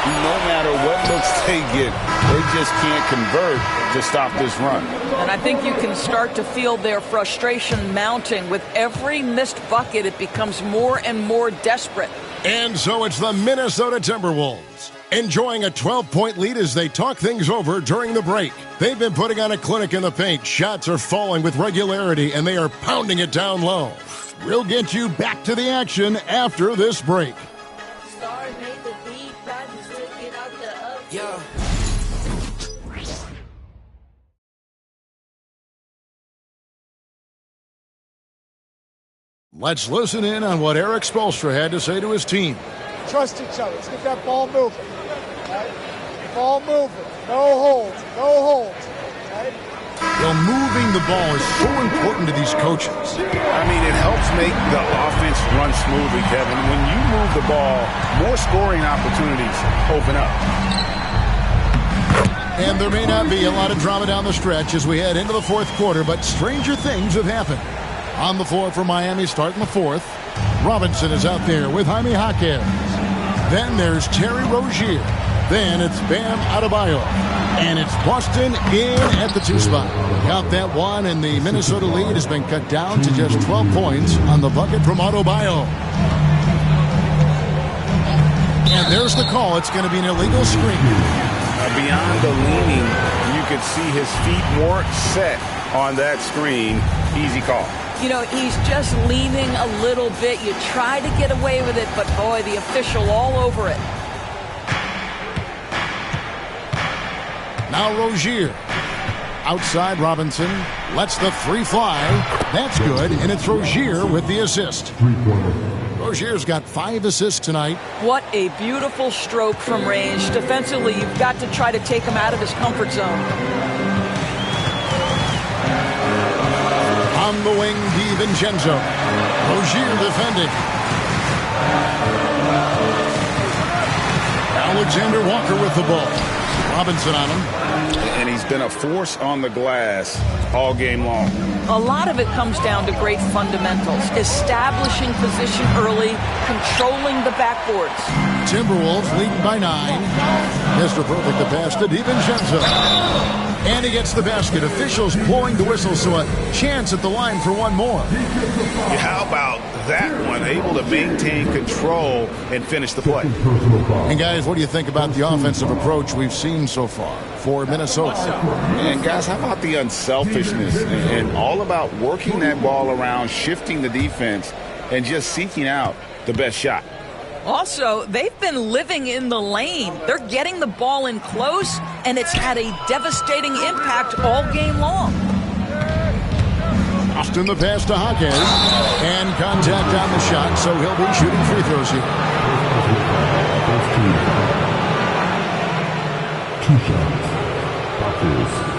No matter what looks they get, they just can't convert to stop this run. And I think you can start to feel their frustration mounting. With every missed bucket, it becomes more and more desperate. And so it's the Minnesota Timberwolves, enjoying a 12-point lead as they talk things over during the break. They've been putting on a clinic in the paint. Shots are falling with regularity, and they are pounding it down low. We'll get you back to the action after this break. Yeah. Let's listen in on what Eric Spoelstra had to say to his team. Trust each other. Let's get that ball moving. Right? Ball moving. No holds. No holds. Right? Well, moving the ball is so important to these coaches. I mean, it helps make the offense run smoothly, Kevin. When you move the ball, more scoring opportunities open up. And there may not be a lot of drama down the stretch as we head into the fourth quarter, but stranger things have happened. On the floor for Miami starting the fourth. Robinson is out there with Jaime Jaquez. Then there's Terry Rozier. Then it's Bam Adebayo. And it's Boston in at the 2 spot. Count that one, and the Minnesota lead has been cut down to just 12 points on the bucket from Adebayo. And there's the call. It's going to be an illegal screen. Beyond the leaning, you could see his feet weren't set on that screen. Easy call. You know, he's just leaning a little bit. You try to get away with it, but boy, the official all over it. Now Rozier. Outside Robinson. Lets the 3 fly. That's good, and it's Rozier with the assist. Rozier's got 5 assists tonight. What a beautiful stroke from range. Defensively, you've got to try to take him out of his comfort zone. On the wing, DiVincenzo. Rozier defending. Alexander Walker with the ball. Robinson on him. And he's been a force on the glass all game long. A lot of it comes down to great fundamentals. Establishing position early, controlling the backboards. Timberwolves leading by 9. Mr. Perfect the pass to DiVincenzo. And he gets the basket. Officials blowing the whistle, so a chance at the line for one more. Yeah, how about that one? Able to maintain control and finish the play. And guys, what do you think about the offensive approach we've seen so far for Minnesota? And guys, how about the unselfishness and all about working that ball around, shifting the defense, and just seeking out the best shot? Also, they've been living in the lane. They're getting the ball in close, and it's had a devastating impact all game long. Austin the pass to Jaquez. And contact on the shot, so he'll be shooting free throws here. 2 shots. Buckles.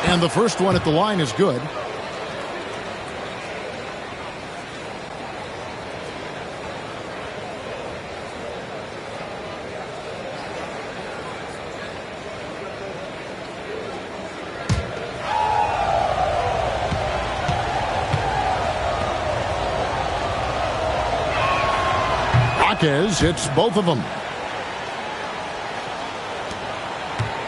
And the first one at the line is good. Jaquez hits both of them.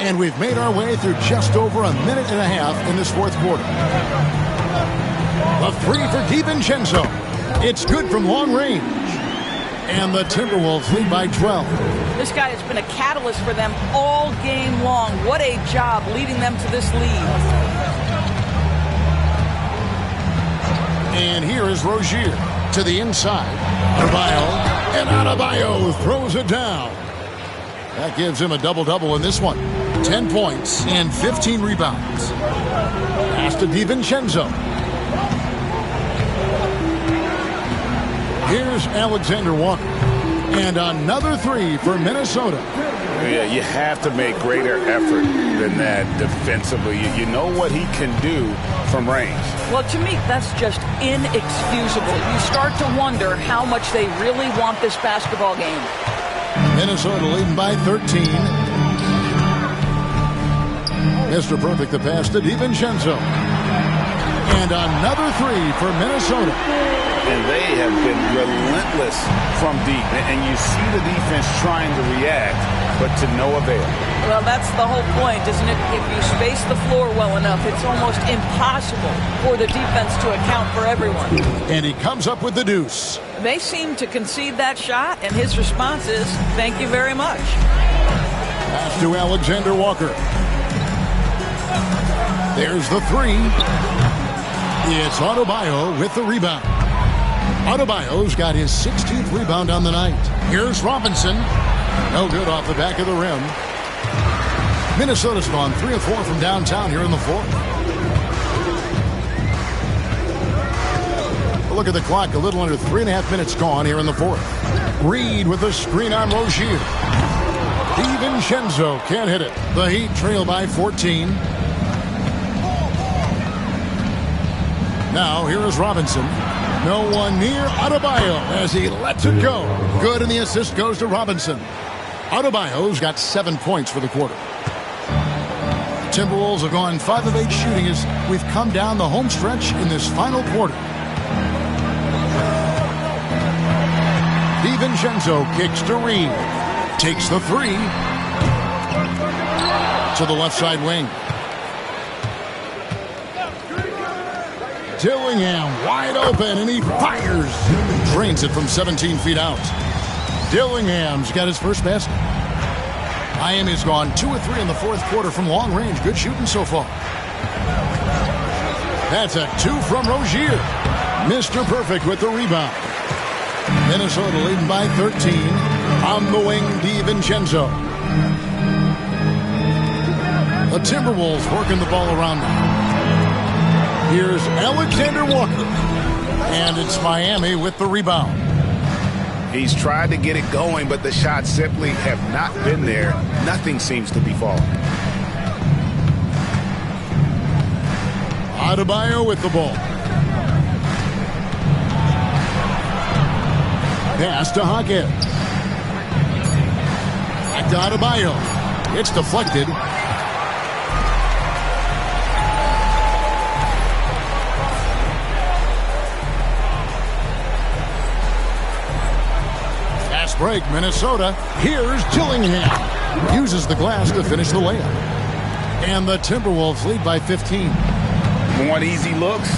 And we've made our way through just over a minute and a half in this fourth quarter. The 3 for DiVincenzo. It's good from long range. And the Timberwolves lead by 12. This guy has been a catalyst for them all game long. What a job leading them to this lead. And here is Rozier to the inside. Adebayo. And Adebayo throws it down. That gives him a double-double in this one. 10 points and 15 rebounds. Pass to DiVincenzo. Here's Alexander Walker. And another three for Minnesota. Yeah, you have to make greater effort than that defensively. You know what he can do from range. Well, to me, that's just inexcusable. You start to wonder how much they really want this basketball game. Minnesota leading by 13. Mr. Perfect, the pass to DiVincenzo. And another three for Minnesota. And they have been relentless from deep. And you see the defense trying to react, but to no avail. Well, that's the whole point, isn't it? If you space the floor well enough, it's almost impossible for the defense to account for everyone. And he comes up with the deuce. They seem to concede that shot, and his response is, thank you very much. Pass to Alexander Walker. There's the three. It's Adebayo with the rebound. Adebayo's got his 16th rebound on the night. Here's Robinson. No good off the back of the rim. Minnesota's gone 3 of 4 from downtown here in the fourth. Look at the clock. A little under 3.5 minutes gone here in the fourth. Reed with the screen on Rozier. DiVincenzo can't hit it. The Heat trail by 14. Now here is Robinson. No one near Adebayo as he lets it go. Good, and the assist goes to Robinson. Adebayo's got 7 points for the quarter. Timberwolves have gone 5 of 8 shooting as we've come down the home stretch in this final quarter. DiVincenzo kicks to Reed. Takes the three. To the left side wing. Dillingham wide open, and he fires. Drains it from 17 feet out. Dillingham's got his first basket. Miami's gone 2 of 3 in the fourth quarter from long range. Good shooting so far. That's a 2 from Rozier. Mr. Perfect with the rebound. Minnesota leading by 13. On the wing, DiVincenzo. The Timberwolves working the ball around now. Here's Alexander Walker. And it's Miami with the rebound. He's tried to get it going, but the shots simply have not been there. Nothing seems to be falling. Adebayo with the ball. Pass to Hawkins. Back to Adebayo. It's deflected. Fast break, Minnesota. Here's Dillingham. Uses the glass to finish the layup. And the Timberwolves lead by 15. Want easy looks?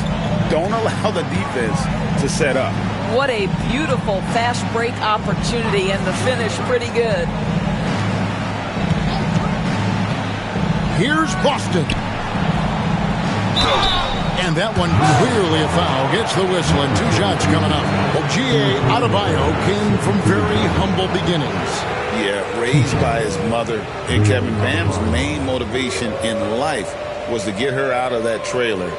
Don't allow the defense to set up. What a beautiful fast break opportunity, and the finish pretty good. Here's Boston. And that one clearly a foul. Gets the whistle, and 2 shots coming up. G.A. Adebayo came from very humble beginnings. Yeah, raised by his mother. And Kevin, Bam's main motivation in life was to get her out of that trailer.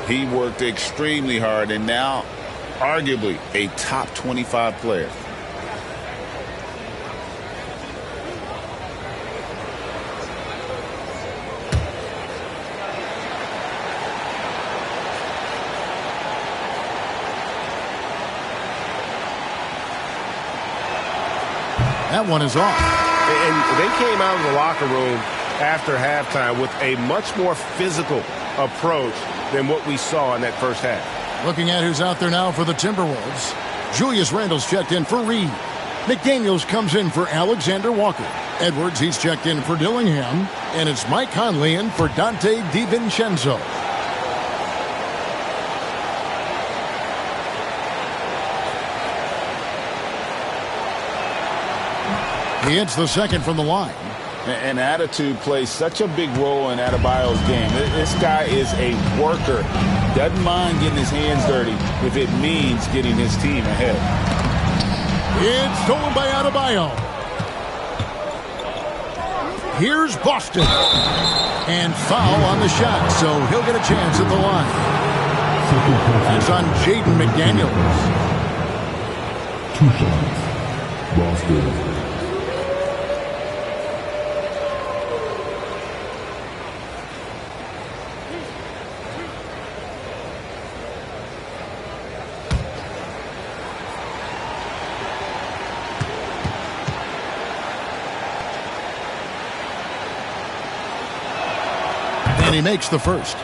He worked extremely hard, and now arguably a top 25 player. That one is off. And they came out of the locker room after halftime with a much more physical approach than what we saw in that first half. Looking at who's out there now for the Timberwolves. Julius Randle's checked in for Reed. McDaniels comes in for Alexander Walker. Edwards, he's checked in for Dillingham. And it's Mike Conley in for Dante DiVincenzo. He hits the second from the line. And attitude plays such a big role in Adebayo's game. This guy is a worker. Doesn't mind getting his hands dirty if it means getting his team ahead. It's stolen by Adebayo. Here's Boston. And foul on the shot, so he'll get a chance at the line. That's on Jaden McDaniels. 2 shots. Boston. And he makes the first.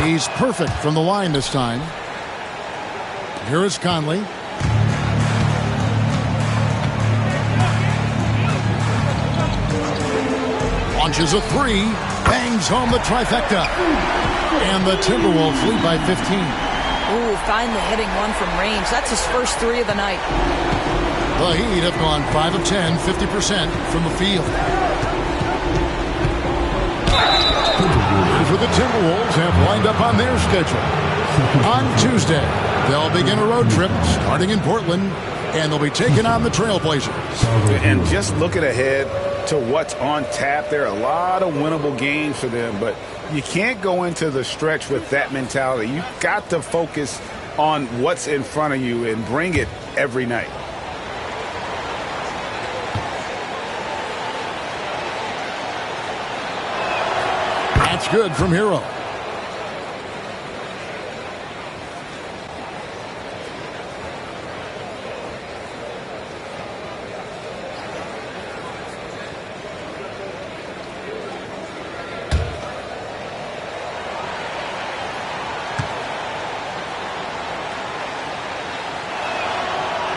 He's perfect from the line this time. Here is Conley. Launches a three, bangs home the trifecta. And the Timberwolves lead by 15. Ooh, finally hitting one from range. That's his first 3 of the night. The Heat have gone 5 of 10, 50% from the field. Here's what the Timberwolves have lined up on their schedule. On Tuesday, they'll begin a road trip starting in Portland, and they'll be taking on the Trailblazers. And just looking ahead to what's on tap, there are a lot of winnable games for them, but you can't go into the stretch with that mentality. You've got to focus on what's in front of you and bring it every night. That's good from Hero.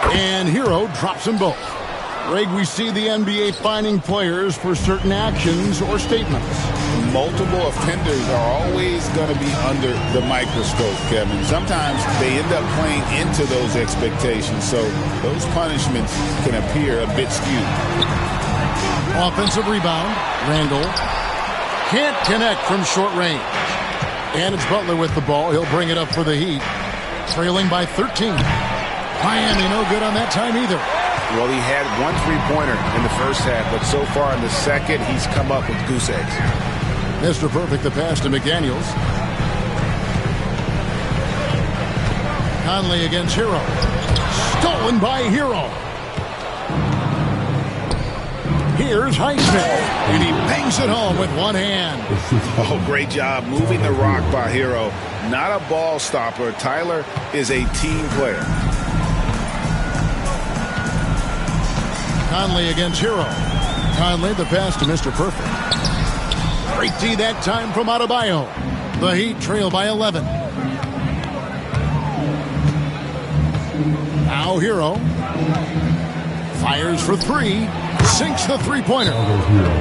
And Hero drops them both. Greg, we see the NBA fining players for certain actions or statements. Multiple offenders are always going to be under the microscope, Kevin. Sometimes they end up playing into those expectations, so those punishments can appear a bit skewed. Offensive rebound. Randall can't connect from short range. And it's Butler with the ball. He'll bring it up for the Heat. Trailing by 13. Miami no good on that time either. Well, he had 1 3-pointer in the first half, but so far in the second, he's come up with goose eggs. Mr. Perfect, the pass to McDaniels. Conley against Hero. Stolen by Hero. Here's Highsmith, and he bangs it home with one hand. Oh, great job moving the rock by Hero. Not a ball stopper. Tyler is a team player. Conley against Hero. Conley, the pass to Mr. Perfect. Great D that time from Adebayo. The Heat trail by 11. Now Hero. Fires for 3. Sinks the three-pointer.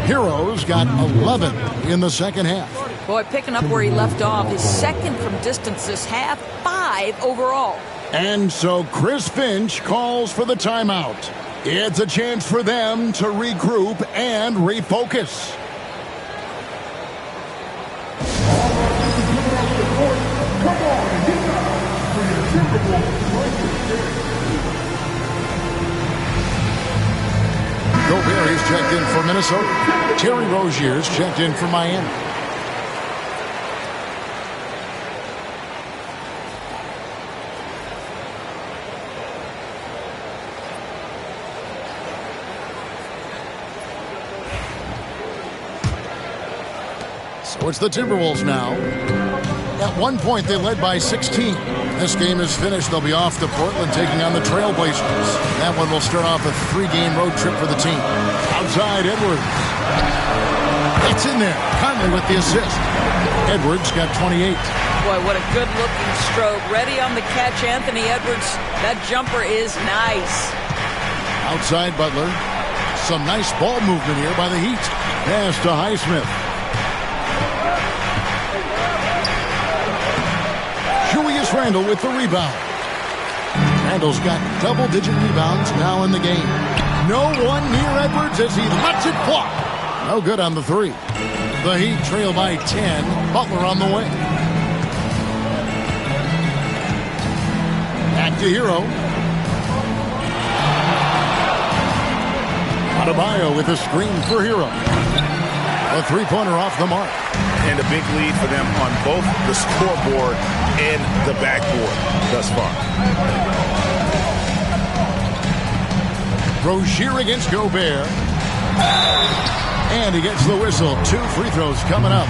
Hero's got 11 in the second half. Boy, picking up where he left off. His second from distance this half, 5 overall. And so Chris Finch calls for the timeout. It's a chance for them to regroup and refocus. Gobert is checked in for Minnesota. Terry Rozier's checked in for Miami. So it's the Timberwolves now. At one point, they led by 16. This game is finished. They'll be off to Portland, taking on the Trailblazers. That one will start off a 3-game road trip for the team. Outside, Edwards. It's in there. Conley with the assist. Edwards got 28. Boy, what a good-looking stroke. Ready on the catch, Anthony Edwards. That jumper is nice. Outside Butler. Some nice ball movement here by the Heat. Pass to Highsmith. Julius Randle with the rebound. Randle's got double-digit rebounds now in the game. No one near Edwards as he lets it fly. No good on the three. The Heat trail by 10. Butler on the way. Back to Hero. Adebayo with a screen for Hero. A three-pointer off the mark. And a big lead for them on both the scoreboard and the backboard thus far. Rozier against Gobert. And he gets the whistle. 2 free throws coming up.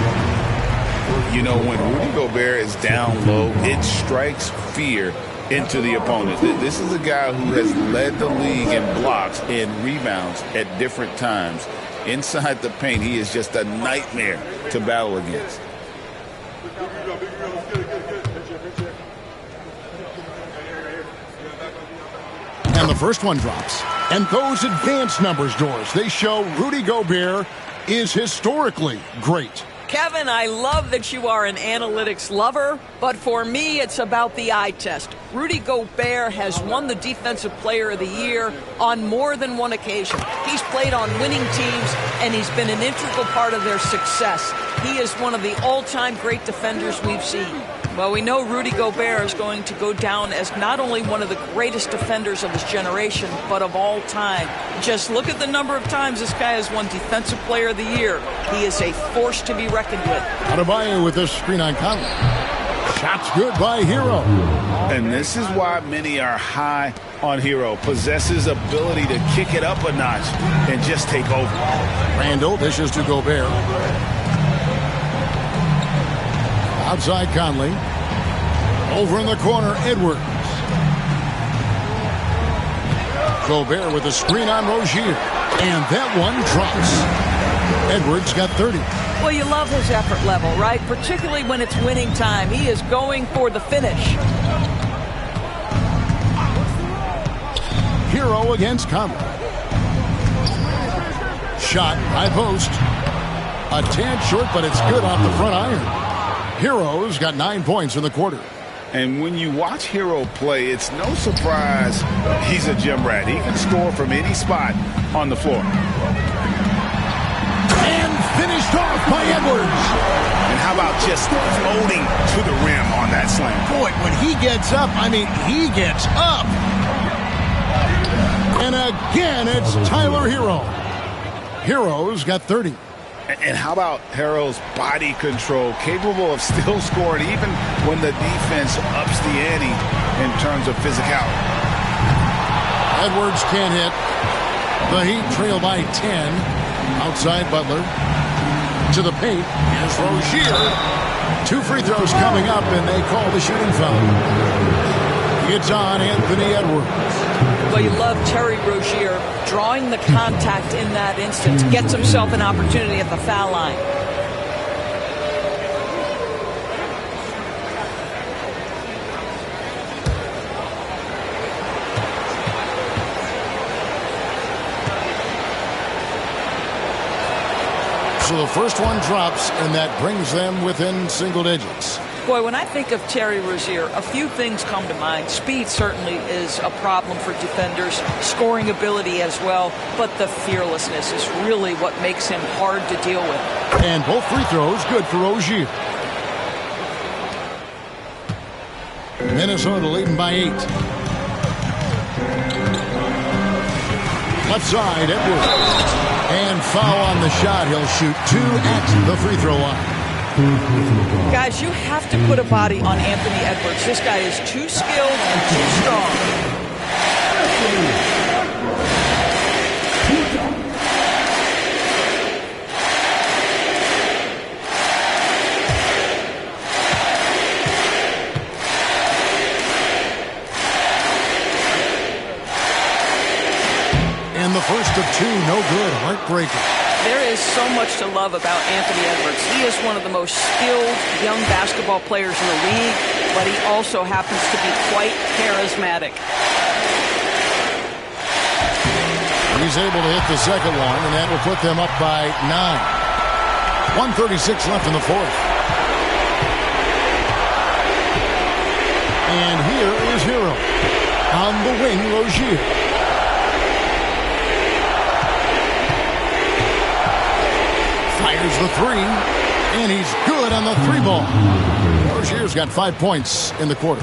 You know, when Rudy Gobert is down low, it strikes fear into the opponent. This is a guy who has led the league in blocks and rebounds at different times. Inside the paint, he is just a nightmare to battle against. And the first one drops. And those advanced numbers, Doris, they show Rudy Gobert is historically great. Kevin, I love that you are an analytics lover, but for me, it's about the eye test. Rudy Gobert has won the Defensive Player of the Year on more than one occasion. He's played on winning teams, and he's been an integral part of their success. He is one of the all-time great defenders we've seen. Well, we know Rudy Gobert is going to go down as not only one of the greatest defenders of his generation, but of all time. Just look at the number of times this guy has won Defensive Player of the Year. He is a force to be reckoned with. Adebayo with this screen on Conley. Shots good by Hero. And this is why many are high on Hero. Possesses ability to kick it up a notch and just take over. Randle dishes to Gobert. Outside Conley. Over in the corner, Edwards. Gobert with a screen on Rozier. And that one drops. Edwards got 30. Well, you love his effort level, right? Particularly when it's winning time. He is going for the finish. Hero against Conley. Shot, high post. A tad short, but it's good off the front iron. Hero's got 9 points in the quarter. And when you watch Hero play, it's no surprise he's a gym rat. He can score from any spot on the floor. And finished off by Edwards. And how about just floating to the rim on that slam? Boy, when he gets up, I mean, he gets up. And again, it's Tyler Hero. Hero's got 30. And how about Hero's body control, capable of still scoring even when the defense ups the ante in terms of physicality. Edwards can't hit. The Heat trail by 10. Outside Butler. To the paint. Here's Rozier. 2 free throws coming up, and they call the shooting foul. It's on Anthony Edwards. Well, you love Terry Rozier drawing the contact in that instant. Gets himself an opportunity at the foul line. So the first one drops, and that brings them within single digits. Boy, when I think of Terry Rozier, a few things come to mind. Speed certainly is a problem for defenders, scoring ability as well, but the fearlessness is really what makes him hard to deal with. And both free throws good for Rozier. Minnesota leading by 8. Left side, Edwards. And foul on the shot. He'll shoot 2 at the free throw line. Guys, you have to put a body on Anthony Edwards. This guy is too skilled and too strong. And the first of 2, no good. Heartbreaker. There is so much to love about Anthony Edwards. He is one of the most skilled young basketball players in the league, but he also happens to be quite charismatic. He's able to hit the second one, and that will put them up by 9. 1:36 left in the fourth. And here is Hero. On the wing, Rozier. Fires the three, and he's good on the three ball. Rozier's got 5 points in the quarter.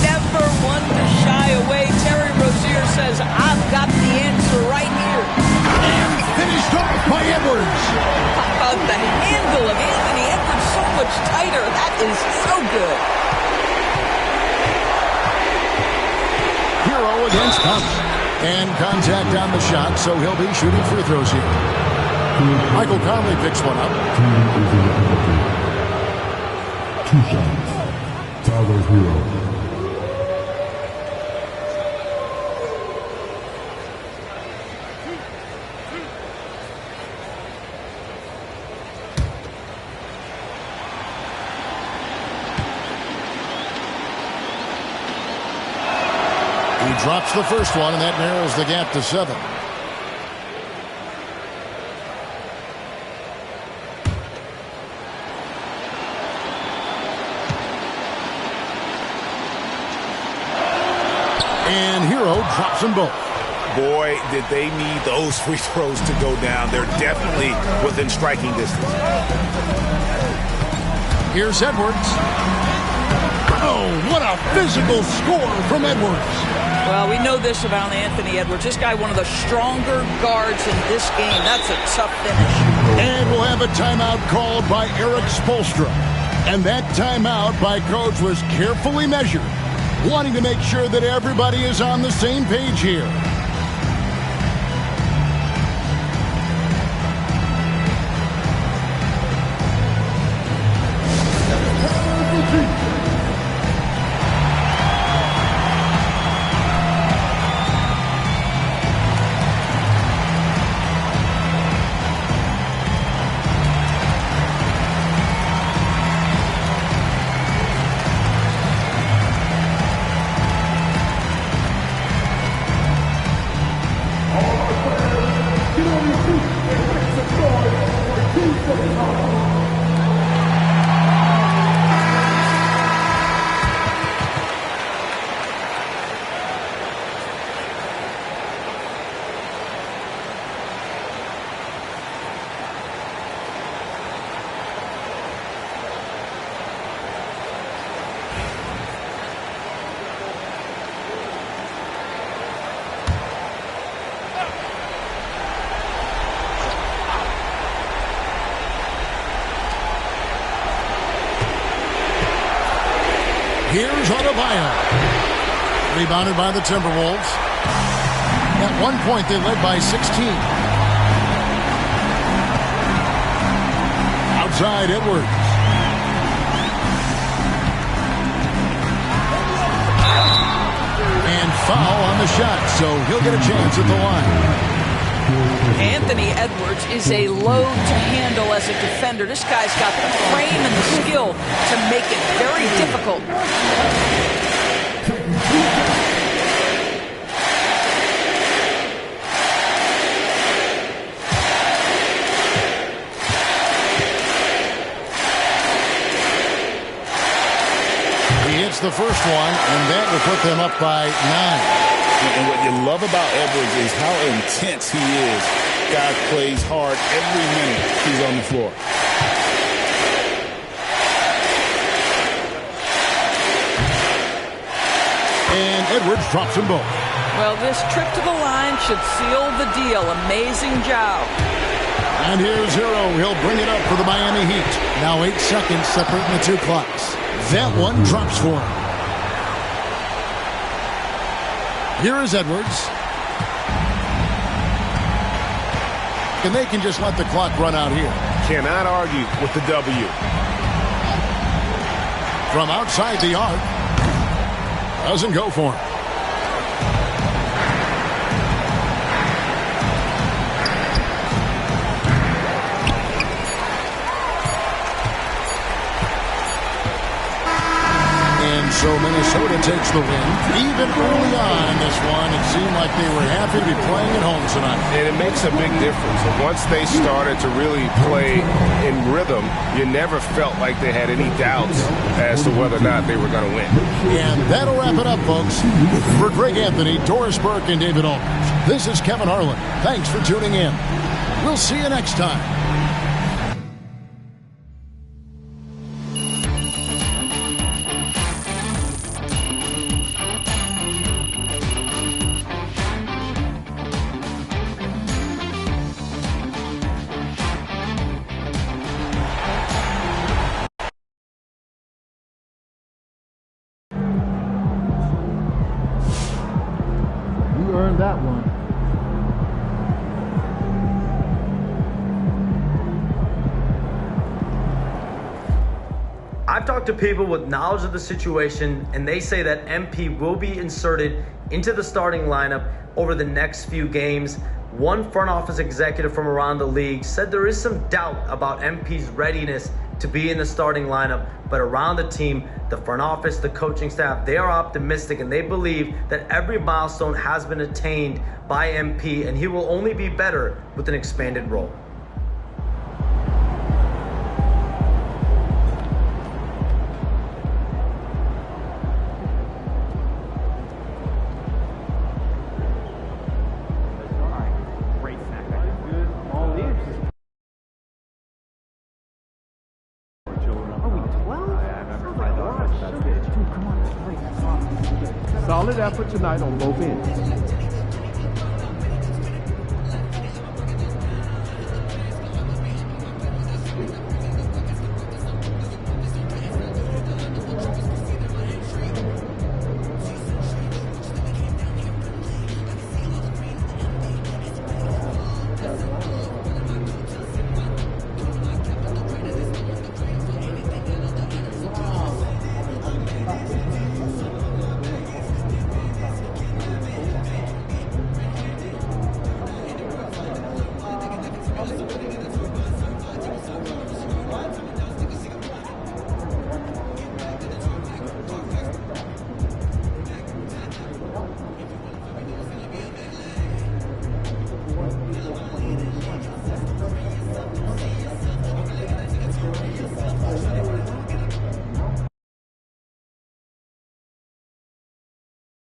Never one to shy away. Terry Rozier says, I've got the answer right here. And finished off by Edwards. How about the handle of Anthony Edwards so much tighter? That is so good. Hero against Thompson. And contact on the shot, so he'll be shooting free throws here. Michael Conley picks one up. 2 shots. Tyler Hero. He drops the first one, and that narrows the gap to 7. And Hero drops them both. Boy, did they need those free throws to go down. They're definitely within striking distance. Here's Edwards. Oh, what a physical score from Edwards. Well, we know this about Anthony Edwards. This guy, one of the stronger guards in this game. That's a tough finish. And we'll have a timeout called by Eric Spoelstra. And that timeout by Coach was carefully measured, wanting to make sure that everybody is on the same page here. Here's Adebayo. Rebounded by the Timberwolves. At one point, they led by 16. Outside, Edwards. And foul on the shot, so he'll get a chance at the line. Anthony Edwards is a load to handle as a defender. This guy's got the frame and the skill to make it very difficult. He hits the first one, and that will put them up by 9. And what you love about Edwards is how intense he is. Guy plays hard every minute he's on the floor. And Edwards drops them both. Well, this trip to the line should seal the deal. Amazing job. And here's Hero. He'll bring it up for the Miami Heat. Now 8 seconds separating the two clocks. That one drops for him. Here is Edwards. And they can just let the clock run out here. Cannot argue with the W. From outside the arc. Doesn't go for him. So Minnesota takes the win. Even early on in this one, it seemed like they were happy to be playing at home tonight. And it makes a big difference. Once they started to really play in rhythm, you never felt like they had any doubts as to whether or not they were going to win. And that'll wrap it up, folks. For Greg Anthony, Doris Burke, and David Aldridge, this is Kevin Harlan. Thanks for tuning in. We'll see you next time. You earned that one. I've talked to people with knowledge of the situation, and they say that MP will be inserted into the starting lineup over the next few games. One front office executive from around the league said there is some doubt about MP's readiness to be in the starting lineup, but around the team, the front office, the coaching staff, they are optimistic and they believe that every milestone has been attained by MP, and he will only be better with an expanded role. Solid effort tonight on both ends.